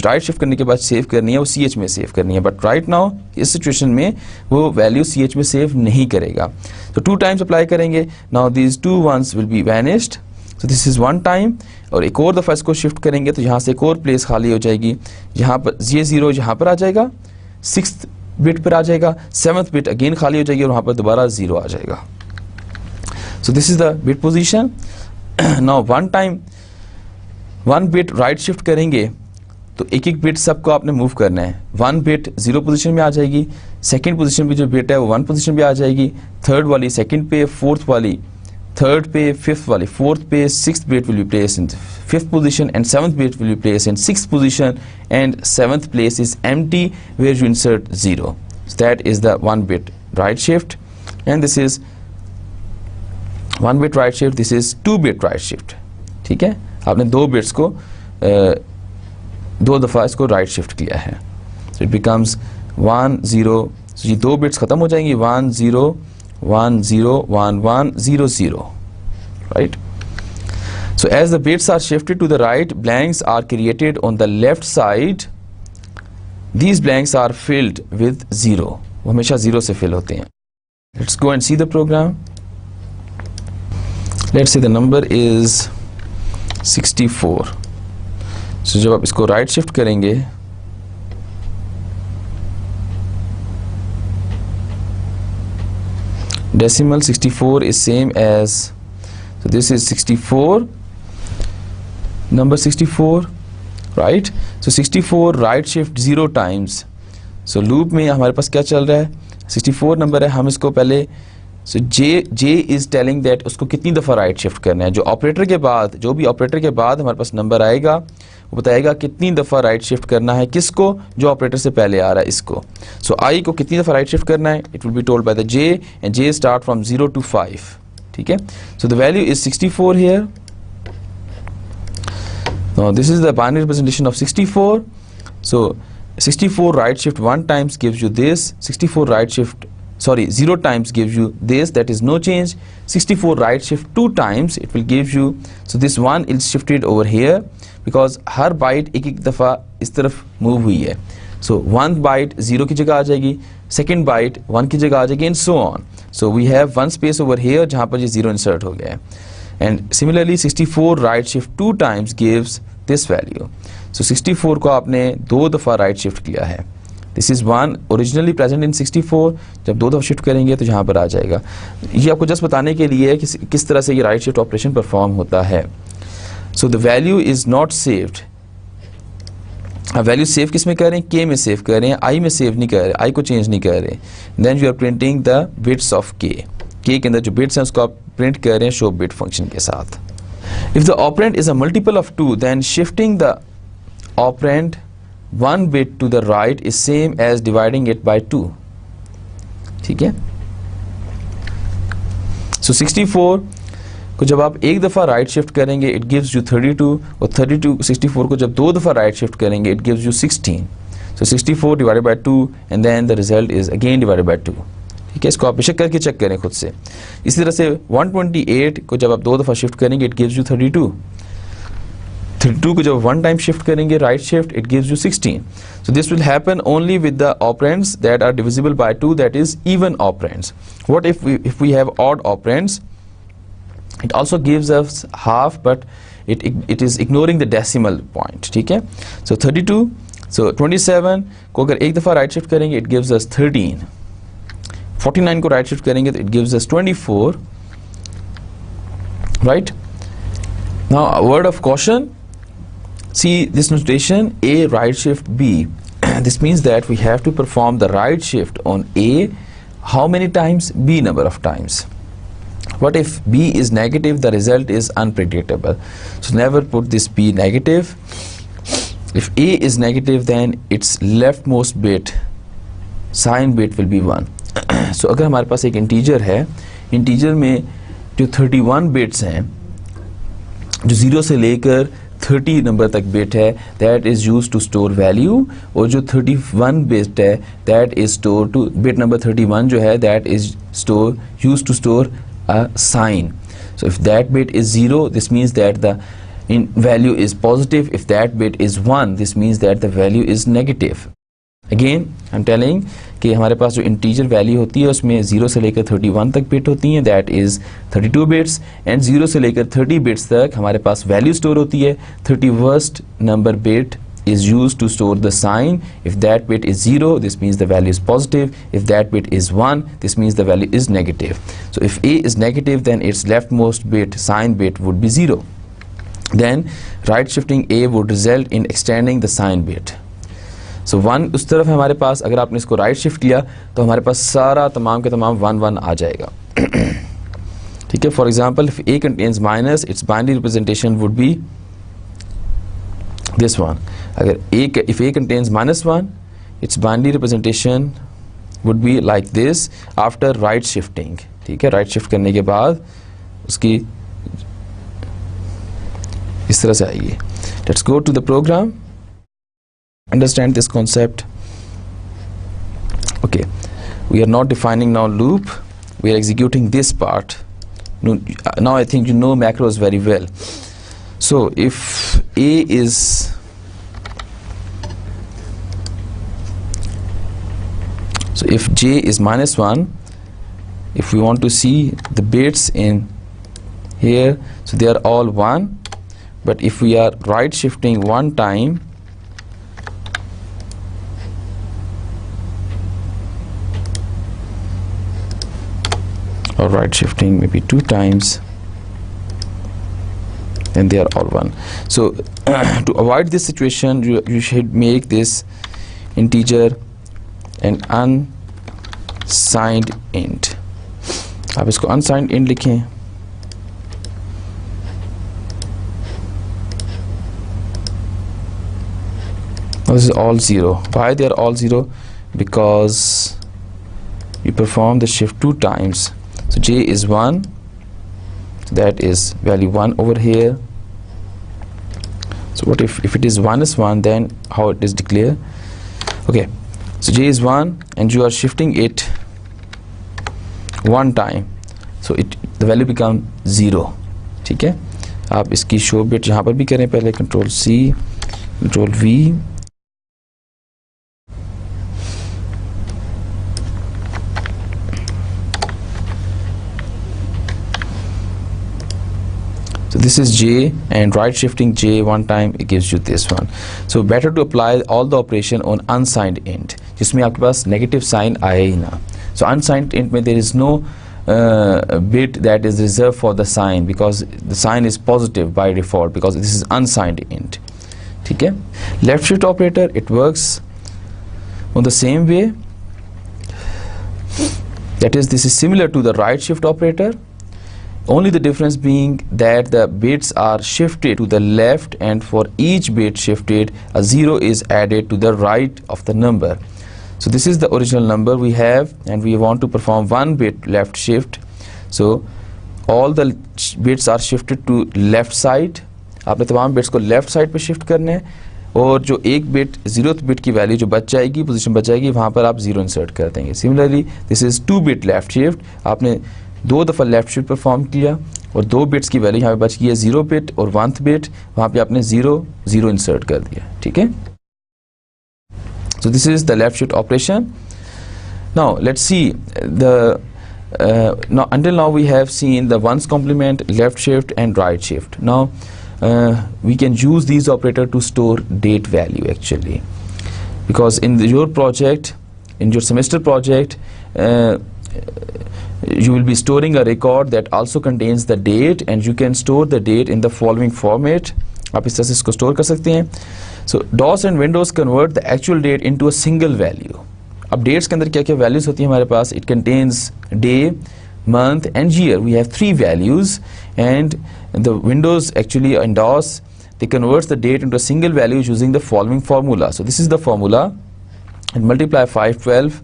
right shift करने के बाद सेव करनी है वो ch में सेव करनी है, बट राइट नाउ इस सिचुएशन में वो वैल्यू ch में सेव नहीं करेगा. तो 2 times अप्लाई करेंगे. Now these 2 ones will be vanished, so this is 1 time. और एक और दफ़ा इसको शिफ्ट करेंगे तो यहाँ से एक और प्लेस खाली हो जाएगी, यहाँ पर ये 0 यहाँ पर आ जाएगा, 6th बिट पर आ जाएगा, 7th बिट अगेन खाली हो जाएगी और वहाँ पर दोबारा 0 आ जाएगा. सो this is the bit position. Now 1 time 1 bit right shift करेंगे तो एक एक बिट सबको आपने मूव करना है. 1 बिट 0 पोजीशन में आ जाएगी, सेकंड पोजीशन पे जो बिट है वो 1 पोजीशन पे आ जाएगी, थर्ड वाली सेकंड पे, फोर्थ वाली थर्ड पे, फिफ्थ वाली फोर्थ पे, 6th bit will be placed in 5th position and 7th bit will be placed in 6th position and 7th place is empty where you insert 0. So that is the 1 bit right shift, and this is 1 bit right shift, this is 2 bit right shift. ठीक है, आपने 2 bits को 2 दफ़ा इसको right shift किया है. So it becomes 1 0, so ये 2 bits खत्म हो जाएंगी, 1 0 1 0 1 1 0 0, right? So as the bits are shifted to the right, blanks are created on the left side. These blanks are filled with 0. वो हमेशा 0 से fill होते हैं. Let's go and see the program. Let's say the number is 64. So जब आप इसको right shift करेंगे, decimal 64 is same as, so this is 64, number 64, right? So 64 right shift 0 times. So loop में हमारे पास क्या चल रहा है, 64 नंबर है, हम इसको पहले, so J is telling that उसको कितनी दफ़ा राइट शिफ्ट करना है. जो ऑपरेटर के बाद, जो भी ऑपरेटर के बाद हमारे पास नंबर आएगा वो बताएगा कितनी दफ़ा राइट शिफ्ट करना है, किसको, जो ऑपरेटर से पहले आ रहा है इसको. सो I को कितनी दफ़ा राइट शिफ्ट करना है, it will be told by the J, and J start from 0 to 5. ठीक है. So the value is 64 here. Now this is the binary representation of 64. So 64 right shift 1 times gives you this, 64 right shift, sorry, 0 times gives you this, that is no change. 64 right shift 2 times, it will give you, so this 1 is shifted over here because her byte एक एक दफ़ा इस तरफ move हुई है. So 1 byte 0 की जगह आ जाएगी, second byte 1 की जगह आ जाएगी, and so on. So we have one space over here जहाँ पर ये 0 insert हो गया है. And similarly 64 right shift 2 times gives this value. So 64 को आपने 2 दफ़ा right shift किया है. This is 1 originally present in 64. जब 2 दफ़ा शिफ्ट करेंगे तो यहाँ पर आ जाएगा. ये आपको जस्ट बताने के लिए कि किस तरह से ये right shift ऑपरेशन परफॉर्म होता है. So the value is not saved. अब वैल्यू सेव किस में कर रहे हैं, K में सेव कर रहे हैं, I में सेव नहीं कर रहे, I को चेंज नहीं कर रहे. Then you are printing the bits of K. K के अंदर जो बिट्स हैं उसको आप प्रिंट कर रहे हैं शो बिट फंक्शन के साथ. If the operand is a multiple of 2, then shifting the operand 1 bit to the right is same as dividing it by 2. ठीक है. So 64 को जब आप एक दफ़ा राइट शिफ्ट करेंगे it gives you 32, और 32 64 को जब 2 दफ़ा राइट शिफ्ट करेंगे it gives you 16. So 64 divided by 2 and then the result is again divided by 2. ठीक है. इसको आप बेशक करके चेक करें खुद से. इसी तरह से 128 को जब आप 2 दफ़ा शिफ्ट करेंगे it gives you 32. 32 को जब 1 टाइम शिफ्ट करेंगे right shift it gives you 16. So this will happen only with the operands that are divisible by 2, that is even operands. What if we have odd operands? It also gives us half, but it is ignoring the decimal point. ठीक है. So 32, so 27 को अगर एक दफ़ा right shift करेंगे it gives us 13. 49 को right shift करेंगे तो it gives us 24. Right? Now a word of caution. See this notation, A right shift B. This means that we have to perform the right shift on A how many times? B number of times. What if B is negative? The result is unpredictable. So never put this B negative. If A is negative, then its leftmost bit, sign bit, will be 1. So अगर हमारे पास एक integer है, integer में जो 31 bits हैं, जो 0 से लेकर 30 नंबर तक बिट है, that is use to store value, और जो 31 बिट है that is store to, bit number 31 जो है that is store use to store a sign. So if that bit is 0, this means that the value is positive. If that bit is 1, this means that the value is negative. Again I'm telling कि हमारे पास जो integer value होती है उसमें 0 से लेकर 31 तक bit होती हैं, दैट इज़ 32 बिट्स, एंड 0 से लेकर 30 बिट्स तक हमारे पास वैल्यू स्टोर होती है. 31st number bit is used to store the sign. If that bit is 0, this means the value is positive. If that bit is 1, this means the value is negative. So if A is negative, then its leftmost bit, sign bit, would be 0. Then right shifting A would result in extending the sign bit. So 1 उस तरफ है हमारे पास, अगर आपने इसको right shift किया तो हमारे पास सारा तमाम के तमाम 1 1 आ जाएगा. ठीक है. For example if A contains minus, its binary representation would be this one. अगर if A contains -1, its binary representation would be like this after right shifting. ठीक है. राइट शिफ्ट करने के बाद उसकी इस तरह से आएगी. Let's go to the program. Understand this concept. we are not defining now loop, we are executing this part. Now I think you know macros very well. So if A is, so if J is -1, if we want to see the bits in here, so they are all 1, but if we are right shifting one time, or right shifting maybe 2 times, and they are all 1. So to avoid this situation, you should make this integer an unsigned int. आप इसको unsigned int लिखें. This is all 0. Why they are all 0? Because you perform the shift 2 times. So J is 1, that is value 1 over here. So what if it is -1, then how it is declared? Okay, so J is 1 and you are shifting it one time, so the value become 0. ठीक है, आप इसकी show bit यहाँ पर भी करें, पहले control C, control V. So this is J, and right shifting J one time, it gives you this one. So better to apply all the operation on unsigned int, जिसमें आपके पास negative sign आए ही ना. So unsigned int में there is no bit that is reserved for the sign, because the sign is positive by default, because this is unsigned int. ठीक है. Left shift operator, it works on the same way. That is, this is similar to the right shift operator. Only the difference being that the bits are shifted to the left, and for each bit shifted, a 0 is added to the right of the number. So this is the original number we have, and we want to perform one bit left shift. So all the bits are shifted to left side. आपने तमाम bits को left side पे shift करने हैं, और जो एक bit 0th bit की वैल्यू जो बच जाएगी, पोजीशन बच जाएगी, वहाँ पर आप 0 इंसर्ट कर देंगे. Similarly this is 2 bit left shift. आपने 2 दफ़ा लेफ्ट शिफ्ट परफॉर्म किया, और 2 बिट्स की वैल्यू यहाँ पे बच गई है 0 बिट और 1th बिट, वहाँ पे आपने 0 इंसर्ट कर दिया. ठीक है. So this is the left shift operation. Now let's see the now until now we have seen the ones complement, left shift and right shift. Now we can use these operator to store date value actually, because in your project, in your semester project, you will be storing a record that also contains the date, and you can store the date in the following format. आप इस तरह से इसको store कर सकते हैं. So DOS and Windows convert the actual date into a single value. अब dates के अंदर क्या क्या values होती हैं हमारे पास? It contains day, month and year. We have 3 values, and the Windows actually and DOS, they converts the date into a single value using the following formula. So this is the formula, and multiply 512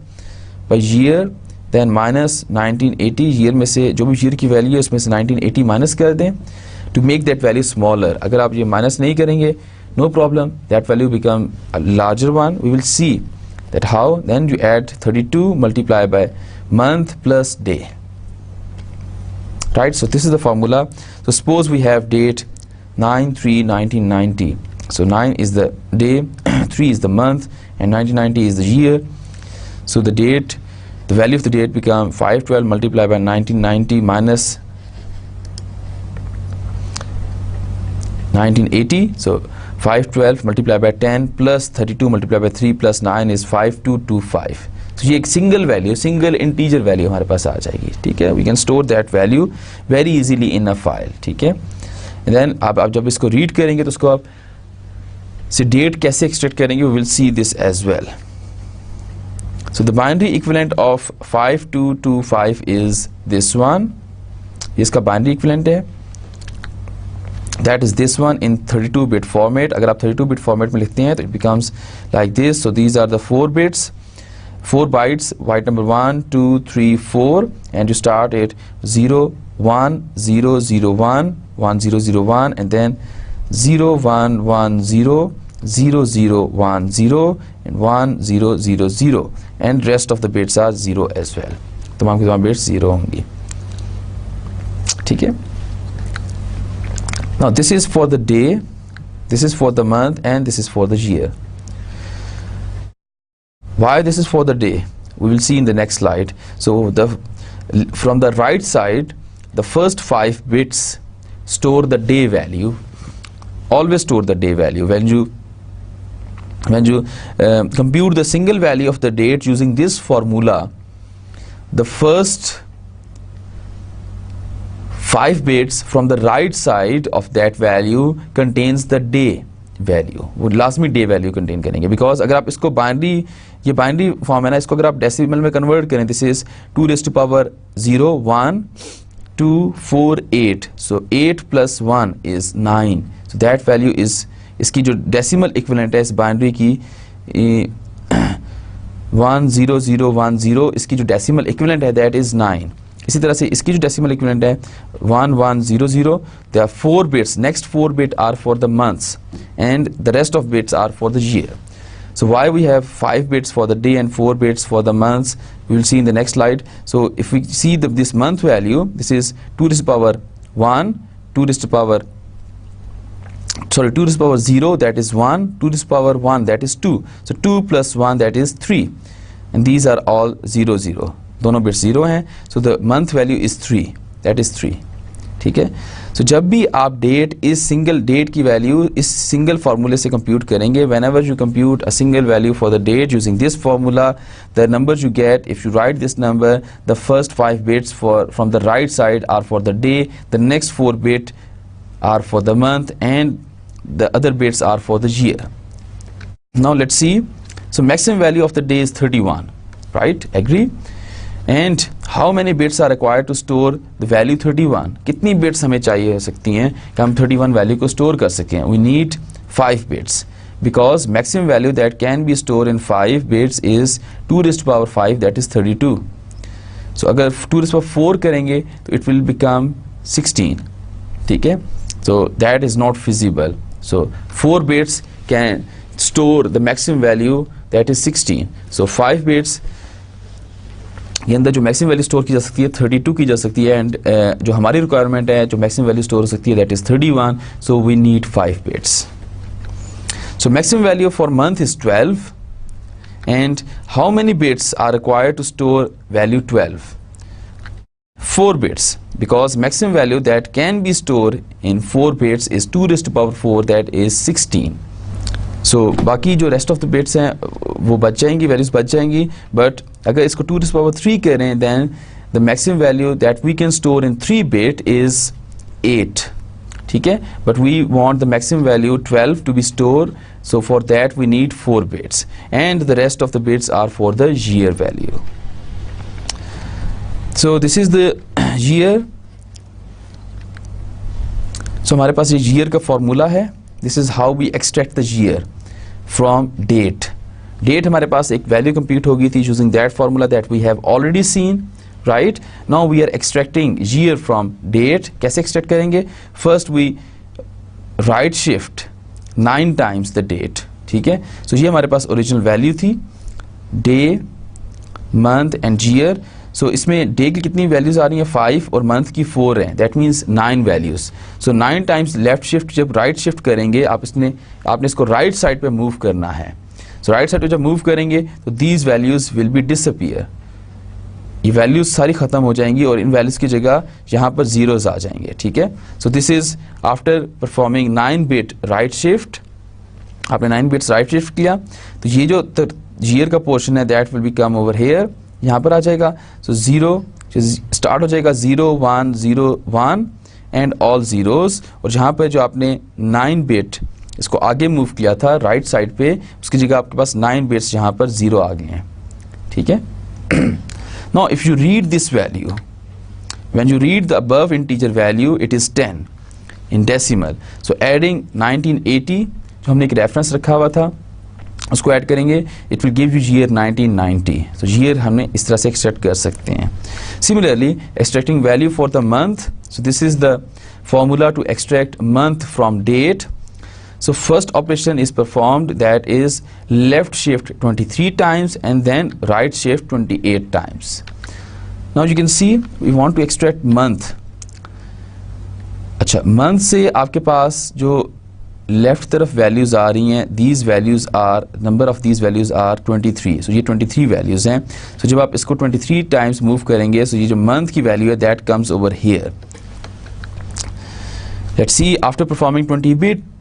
by year, then minus 1980. year में से जो भी year की value है उसमें से 1980 minus कर दें to make that value smaller. अगर आप ये minus नहीं करेंगे, no problem, that value become a larger one. We will see that how. Then you add 32 multiply by month plus day. Right, so this is the formula. So suppose we have date 9/3/1990. So 9 is the day, 3 is the month, and 1990 is the year. So the date, the value of the date become 512 multiplied by 1990 minus 1980. So 512 multiplied by 10 plus 32 multiplied by 3 plus 9 is 5225. तो ये एक single value, single integer value हमारे पास आ जाएगी. ठीक है. We can store that value very easily in a file. ठीक है. एंड देन आप जब इसको रीड करेंगे तो उसको आप से डेट कैसे एक्सट्रैक्ट करेंगे, we will see this as well. So the binary equivalent of 5225 is this one. इसका बाइनरी इक्विवेलेंट है, that is this one in 32-bit format. अगर आप 32-bit format में लिखते हैं तो it becomes like this. So these are the 4 bits, 4 bytes, byte number 1 2 3 4, and you start it 0 1 0 0 1 1 0 0 1, and then 0 1 1 0 0 0 1 0 and 1 0 0 0 and rest of the bits are 0 as well. तमाम की तमाम bits 0 होंगी. ठीक है. Now this is for the day, this is for the month, and this is for the year. Why this is for the day? We will see in the next slide. So from the right side, the first 5 bits store the day value. Always store the day value. When you compute the single value of the date using this formula, the first 5 bits from the right side of that value contains the day value. वो लाजमी day value contain करेंगे, because अगर आप इसको binary, ये binary form है ना, इसको अगर आप डेसिमल में कन्वर्ट करें, this is 2 raised to power 0 1 2 4 8, so 8 plus 1 is 9, so that value is, इसकी जो डेसिमल इक्विवेलेंट है इस बाइनरी की 1 0 0 1 0, इसकी जो डेसिमल इक्विवेलेंट है दैट इज 9. इसी तरह से इसकी जो डेसिमल इक्विवेलेंट है 1 1 0 0, there are 4 bits, next 4 bits are for the months and the rest of bits are for the year. So why we have 5 bits for the day and 4 bits for the months, we will see in the next slide. So if we see this month value, this is 2 raised to power 1, 2 raised to power 0, that is 1, 2 raised to power 1, that is 2, so 2 plus 1, that is 3, and these are all 0 0, दोनों bits 0 हैं, so the month value is 3, that is 3. ठीक है. So जब भी आप date, इस single date की value इस सिंगल फार्मूले से कंप्यूट करेंगे, whenever you compute a single value for the date using this formula, the numbers you get, if you write this number, the first 5 bits from the right side are for the day, the next 4 bits are for the month, and the other bits are for the year. Now let's see. So maximum value of the day is 31, right? Agree? And how many bits are required to store the value 31? कितनी bits हमें चाहिए सकती हैं कि हम 31 value को store कर सकें? We need 5 bits, because maximum value that can be stored in 5 bits is 2 raised to power 5, that is 32. So अगर 2 raised to power 4 करेंगे तो it will become 16. ठीक है. So that is not feasible. So 4 bits can store the maximum value, that is 16. So 5 bits ये अंदर जो maximum value store की जा सकती है 32 की जा सकती है, एंड जो हमारी रिक्वायरमेंट है जो मैक्सिमम वैल्यू स्टोर हो सकती है that is 31, so we need 5 bits. So maximum value for month is 12, and how many bits are required to store value 12? 4 bits, because maximum value that can be stored in 4 bits is 2 raised to power 4, that is 16. So बाकी जो rest of the bits हैं वो बच जाएंगी, values बच जाएंगी, but अगर इसको 2 raised to power 3 करें then the maximum value that we can store in 3 bit is 8. ठीक है, but we want the maximum value 12 to be stored, so for that we need 4 bits, and the rest of the bits are for the year value. So this is the year. So हमारे पास ये year का formula है. This is how we extract the year from date. Date हमारे पास एक value compute होगी थी using that formula that we have already seen, right? Now we are extracting year from date. कैसे extract करेंगे? First we right shift 9 times the date. ठीक है, so ये हमारे पास original value थी, day, month and year. So इसमें day की कितनी वैल्यूज आ रही हैं 5 और मंथ की 4 हैं, that means 9 values. So 9 times left shift, जब राइट शिफ्ट करेंगे आपने इसको राइट साइड पे मूव करना है. सो राइट साइड पे जब मूव करेंगे तो these values will be disappear, ये वैल्यूज सारी खत्म हो जाएंगी और इन वैल्यूज की जगह यहाँ पर जीरोज आ जाएंगे. ठीक है, so this is after performing 9 bit right shift. आपने 9 बिट्स राइट शिफ्ट किया तो ये जो ईयर का पोर्शन है that will become over here, यहाँ पर आ जाएगा. सो 0 स्टार्ट हो जाएगा 0 1 0 1 एंड ऑल जीरोस, और जहाँ पर जो आपने 9 बिट इसको आगे मूव किया था राइट साइड पे, उसकी जगह आपके पास 9 बिट्स यहाँ पर 0 आ गए हैं. ठीक है. Now if you read this value, when you read the above integer value it is 10 in decimal. So adding 1980 जो हमने एक रेफरेंस रखा हुआ था उसको ऐड करेंगे, it will give you year 1990. तो ईयर हमने इस तरह से एक्सट्रैक्ट कर सकते हैं. Similarly extracting value for the month, so this is the formula to extract month from date. So first operation is performed, that is left shift 23 times and then right shift 28 times. Now you can see we want to extract month. अच्छा, month से आपके पास जो left तरफ values आ रही हैं, these values are, number of these values are 23. So ये 23 values हैं. सो जब आप इसको 23 टाइम्स मूव करेंगे, सो ये जो मंथ की वैल्यू है that comes over here. Let's see, after performing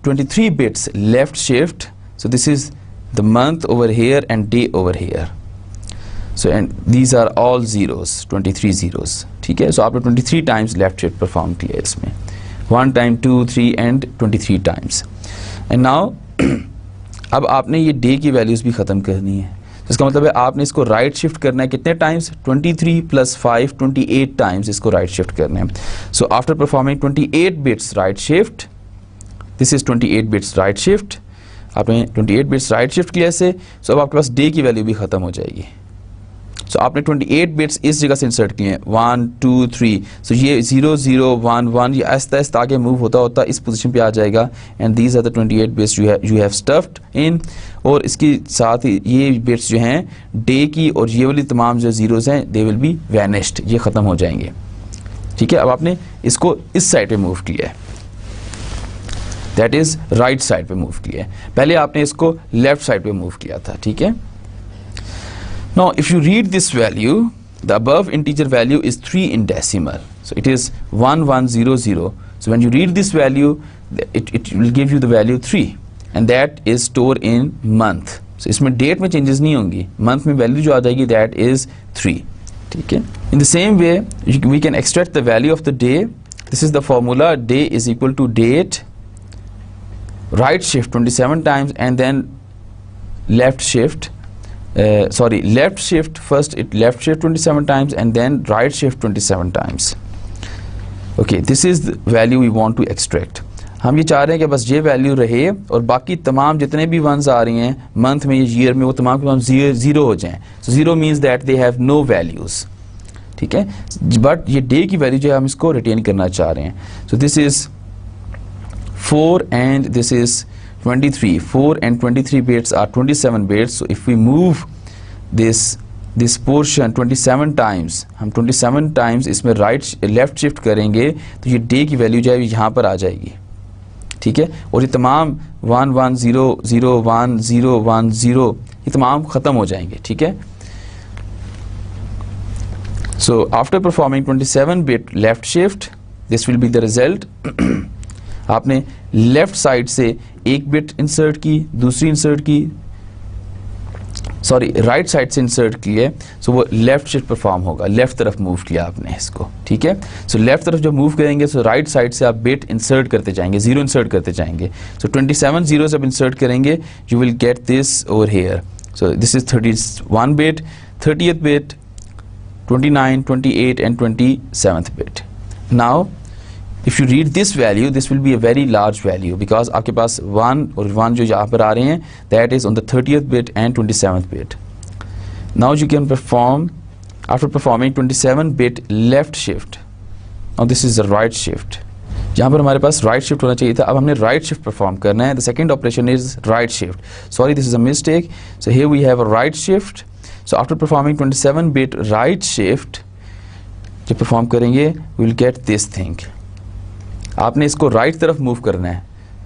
23 bits left shift, so this is the month over here and day over here. So and these are all zeros, 23 zeros. ठीक है, so आपने 23 times left shift perform किया इसमें, 1 time 2 3 and 23 times. And now अब आपने ये day की values भी ख़त्म करनी है. तो इसका मतलब है आपने इसको राइट शिफ्ट करना है कितने टाइम्स, 23 + 5 28 टाइम्स इसको राइट शिफ्ट करना है. So after performing 28 bits right shift, this is 28 bits right shift, आपने 28 bits राइट शिफ्ट किया ऐसे. सो अब आपके पास डे की वैल्यू भी ख़त्म हो जाएगी. सो आपने 28 bits इस जगह से इंसर्ट किए हैं, 1 2 3. सो ये 0 0 1 1 ये आहिस्ता आहिस्ता आगे मूव होता होता इस पोजीशन पे आ जाएगा. And these are the 28 bits you have stuffed in. और इसके साथ ही ये बिट्स जो हैं डे की और ये वाली तमाम जो जीरोज़ हैं दे विल बी वैनिश्ड, ये ख़त्म हो जाएंगे. ठीक है, अब आपने इसको इस साइड पे मूव किया है, दैट इज़ राइट साइड पे मूव किया है. पहले आपने इसको लेफ्ट साइड पे मूव किया था. ठीक है. Now if you read this value, the above integer value is 3 in decimal, so it is 1100. So when you read this value, it will give you the value 3 and that is stored in month. So इसमें date में changes नहीं होंगी, month में value जो आ जाएगी that is 3. ठीक है. In the same way we can extract the value of the day. This is the formula, day is equal to date, right shift 27 times and then left shift left shift first, it left shift 27 times and then right shift 27 times. Okay, this is the value we want to extract. हम ये चाह रहे हैं कि बस ये value रहे और बाकी तमाम जितने भी वंस आ रही हैं मंथ में, ईयर में, वो तमाम के तमाम जीरो हो जाएं. So zero means that they have no values. ठीक है, बट ये डे की वैल्यू जो है हम इसको रिटेन करना चाह रहे हैं. सो this is 4 and this is 23. 4 and 23 bits are 27 bits. So if we move this portion 27 times, हम 27 times इसमें लेफ्ट शिफ्ट करेंगे तो ये डे की वैल्यू जो है यहाँ पर आ जाएगी. ठीक है, और ये तमाम 1 1 0 0 1 0 1 0 ये तमाम ख़त्म हो जाएंगे. ठीक है. So after performing 27 bit left shift, this will be the result. आपने लेफ्ट साइड से एक बिट इंसर्ट की, दूसरी इंसर्ट की, सॉरी राइट साइड से इंसर्ट की है. सो वो लेफ्ट शिफ्ट परफॉर्म होगा, लेफ्ट तरफ मूव किया आपने इसको. ठीक है. सो लेफ्ट तरफ जब मूव करेंगे सो राइट साइड से आप बिट इंसर्ट करते जाएंगे, जीरो इंसर्ट करते जाएंगे. सो 27 जीरो जब इंसर्ट करेंगे you will get this over here. So this is 31 bit, 30th bit, 29 28 and 27th bit. Now if you read this value, this will be a very large value because आपके पास 1 और 1 जो यहाँ पर आ रहे हैं that is on the 30th bit and 27th bit. Now you can perform, after performing 27 bit left shift, now this is the right shift. यहाँ पर हमारे पास right shift होना चाहिए था, अब हमने right shift perform करना है. The second operation is right shift. Sorry, this is a mistake. So here we have a right shift. So after performing 27 bit right shift, जब perform करेंगे we will get this thing. आपने इसको right तरफ move करना है,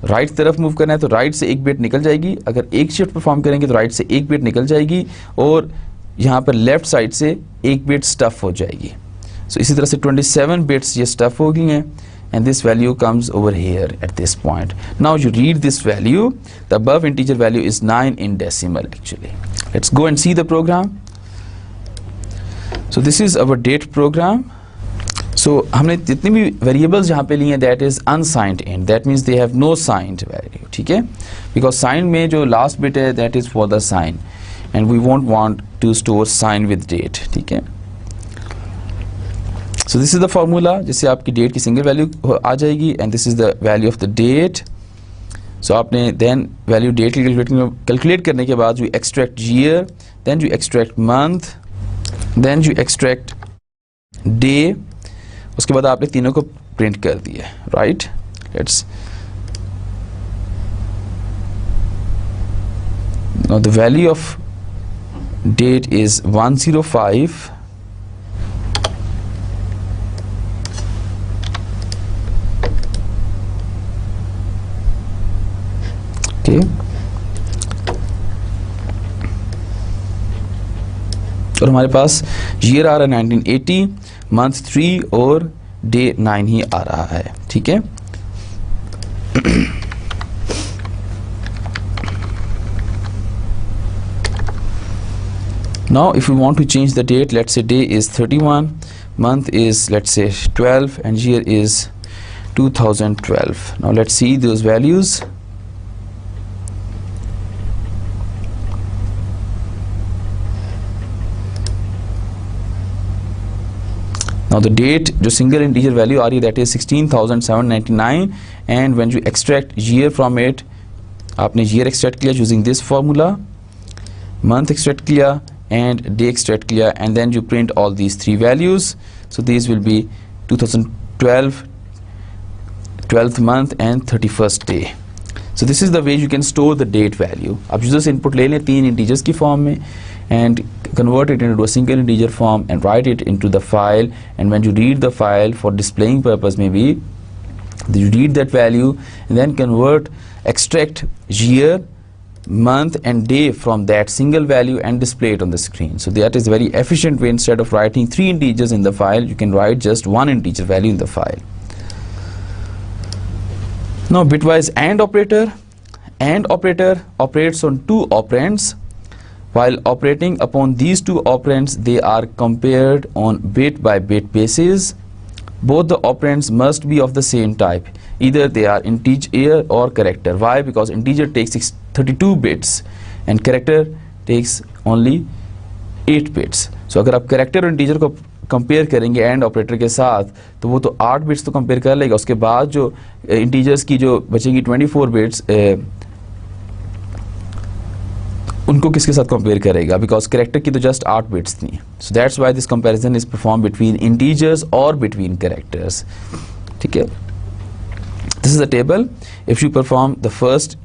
right तरफ move करना है तो राइट से एक बिट निकल जाएगी. अगर एक शिफ्ट परफॉर्म करेंगे तो राइट से एक बिट निकल जाएगी और यहाँ पर लेफ्ट साइड से एक बिट स्टफ हो जाएगी. सो इसी तरह से 27 बिट्स ये स्टफ हो गई हैं and this value comes over here at this point. Now you read this value, the above integer value is 9 in decimal actually. Let's go and see the program. So this is our date program. So हमने जितनी भी variables यहाँ पे लिए हैं that is unsigned int, that means they have no signed value. ठीक है, because sign में जो लास्ट बिट है that is for the sign and we won't want to store sign with date. ठीक है. So this is the formula जिससे आपकी date की सिंगल वैल्यू आ जाएगी and this is the value of the date. So आपने then value date calculate करने के बाद you extract year, then you extract month, then you extract day. उसके बाद आपने तीनों को प्रिंट कर दिया. Right, let's Now the value of date is 105. Okay, और हमारे पास ईयर आ रहा है 1980, मंथ 3 और डे 9 ही आ रहा है. ठीक है. Now if we want to change the date, let's say day is 31, month is let's say 12, and year is 2012. Now let's see those values. Now the date जो single integer value आ रही है that is 16,799, and when you extract year from it, आपने year extract किया using this formula, month extract किया and day extract किया, and then you print all these three values. So these will be 2012, 12th month and 31st day. So this is the way you can store the date value. आप users input ले लें 3 integers की form में and convert it into a single integer form and write it into the file, and when you read the file for displaying purpose, maybe you read that value and then extract year, month and day from that single value and display it on the screen. So that is a very efficient way. Instead of writing 3 integers in the file, you can write just 1 integer value in the file. Now bitwise AND operator. AND operator operates on 2 operands. While operating upon these 2 operands, they are compared on bit by bit basis. Both the operands must be of the same type. Either they are integer or character. Why? Because integer takes 32 bits and character takes only 8 bits. So अगर आप character और integer को compare करेंगे AND operator के साथ, तो वो तो 8 बिट्स तो कंपेयर कर लेगा. उसके बाद जो इंटीजर्स की जो बचेंगी 24 बिट्स, उनको किसके साथ कंपेयर करेगा? बिकॉज कैरेक्टर की तो जस्ट 8 बिट्स थी. सो that's why this comparison is perform between integers और बिटवीन कैरेक्टर्स. ठीक है. This is a table. If you perform the first,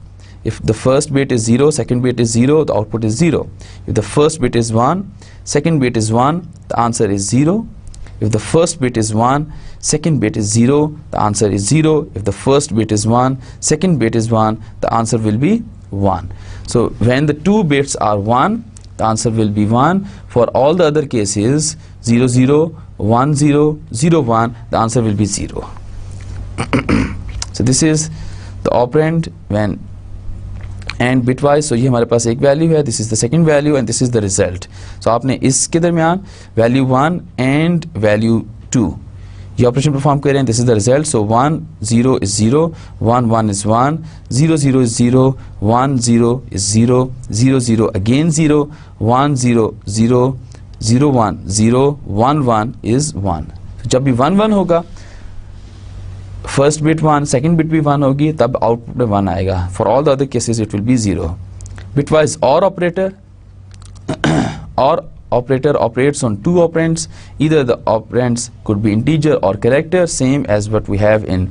if the first bit is 0, second bit is 0, the output is 0. If the first bit is 1, second bit is 1, the answer is 0. If the first bit is 1, second bit is 0, the answer is 0. If the first bit is 1, second bit is 1, the answer will be 1. So when the 2 bits are 1, the answer will be 1. For all the other cases, 0 0, 1 0, 0 1, the answer will be 0. So this is the operand when and bitwise. So ये हमारे पास एक value है, this is the second value and this is the result. So आपने इसके दरमियान value 1 and value 2 ये operation perform कर रहे हैं. This is the result. So 1 0 is 0, 1 1 is 1, 0 0 is 0, 1 0 is 0, 0 0 again 0, 1 0 0, 0 1 0, 1 1 is 1. जब भी 1 1 होगा, फर्स्ट बिट 1, सेकंड बिट भी 1 होगी, तब आउटपुट में 1 आएगा. For all the other cases it will be 0. Bitwise OR operator. OR operator operates on 2 operands. Either the operands could be integer or character, same as what we have in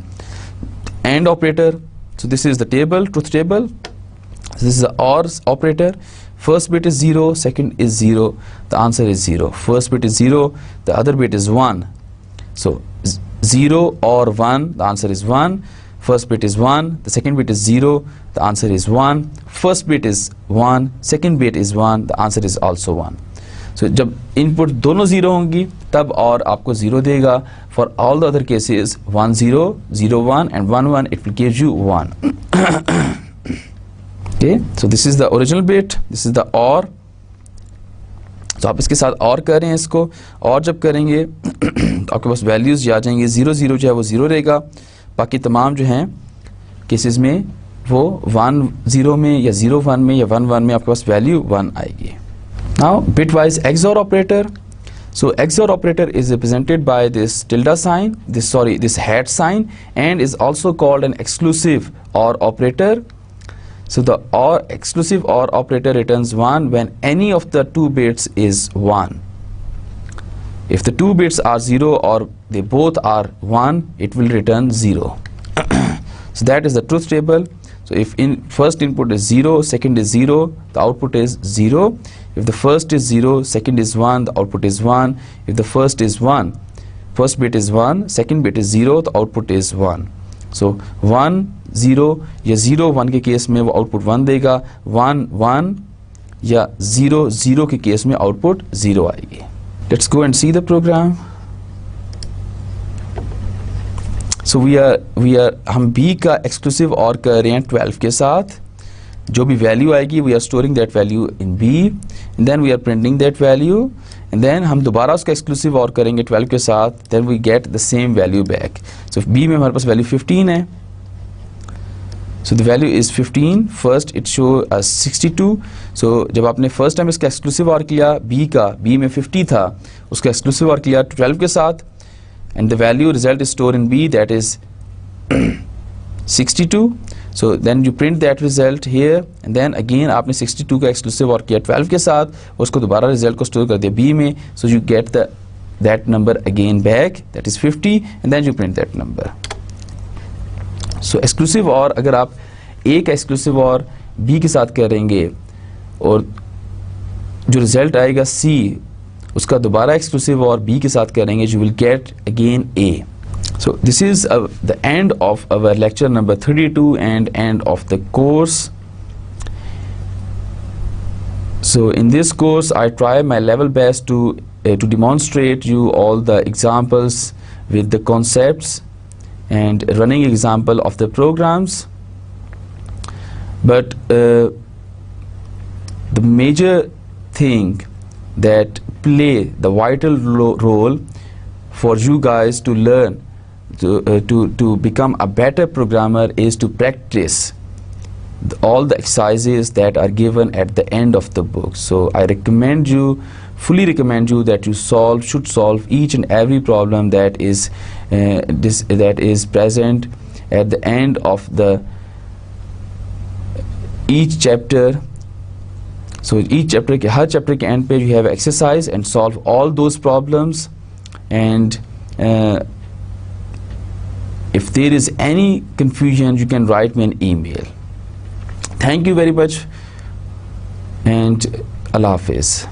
AND operator. So this is the table, truth table. This is the OR operator. First bit is 0, second is 0, the answer is 0. First bit is 0, the other bit is 1. So 0 or 1, the answer is 1. First bit is 1, the second bit is 0, the answer is 1. First bit is 1, second bit is 1, the answer is also 1. So जब input दोनों 0 होंगी तब और आपको 0 देगा. For all the other cases 1 0, 0 1 and 1 1, it will give you 1. Okay, so this is the original bit, this is the OR. तो आप इसके साथ OR कर रहे हैं इसको, और जब करेंगे तो आपके पास वैल्यूज आ जाएंगे. 0 0 जो है वो 0 रहेगा, बाकी तमाम जो हैं केसेस में वो 1 0 में या 0 1 में या 1 1 में आपके पास वैल्यू 1 आएगी. Now bitwise XOR operator. So XOR operator is represented by this tilde sign, this hat sign, and is also called an exclusive OR operator. So the exclusive OR operator returns 1 when any of the 2 bits is 1. If the 2 bits are 0 or they both are 1, it will return 0. So that is the truth table. So if in first input is 0, second is 0, the output is 0. If the first is 0, second is 1, the output is 1. If the first is 1, first bit is 1, second bit is 0, the output is 1. So 1 0 या 0 1 के case में वो output 1 देगा, 1 1 या 0 0 के case में output 0 आएगी. Let's go and see the program. So we are हम B का एक्सक्लूसिव और कर रहे हैं 12 के साथ. जो भी वैल्यू आएगी we are storing that value in B and then we are printing that value and then हम दोबारा उसका एक्सक्लूसिव और करेंगे 12 के साथ, then we get the same value back. So B में हमारे पास वैल्यू 15 है. So the value is 15. First it show as 62. So जब आपने first time इसका एक्सक्लूसिव और किया B का, B में 50 था, उसका एक्सक्लूसिव और किया 12 के साथ and the value result is stored in B, that is 62. So then you print that result here and then again आपने 62 का एक्सक्लूसिव और किया 12 के साथ, उसको दोबारा रिजल्ट को स्टोर कर दिया B में. So you get that number again back, that is 50, and then you print that number. So exclusive और अगर आप A का एक्सक्लूसिव और B के साथ करेंगे और जो रिजल्ट आएगा C उसका दोबारा एक्सक्लूसिव और B के साथ करेंगे, you will get again A. So this is the end of our lecture number 32 and end of the course. So in this course I try my level best to demonstrate you all the examples with the concepts and running example of the programs, but the major thing that play the vital role for you guys to learn to become a better programmer is to practice all the exercises that are given at the end of the book. So I fully recommend you that you should solve each and every problem that is present at the end of each chapter. So each chapter के हर chapter के end पे you have exercise and solve all those problems, and if there is any confusion you can write me an email. Thank you very much and Allah Hafiz.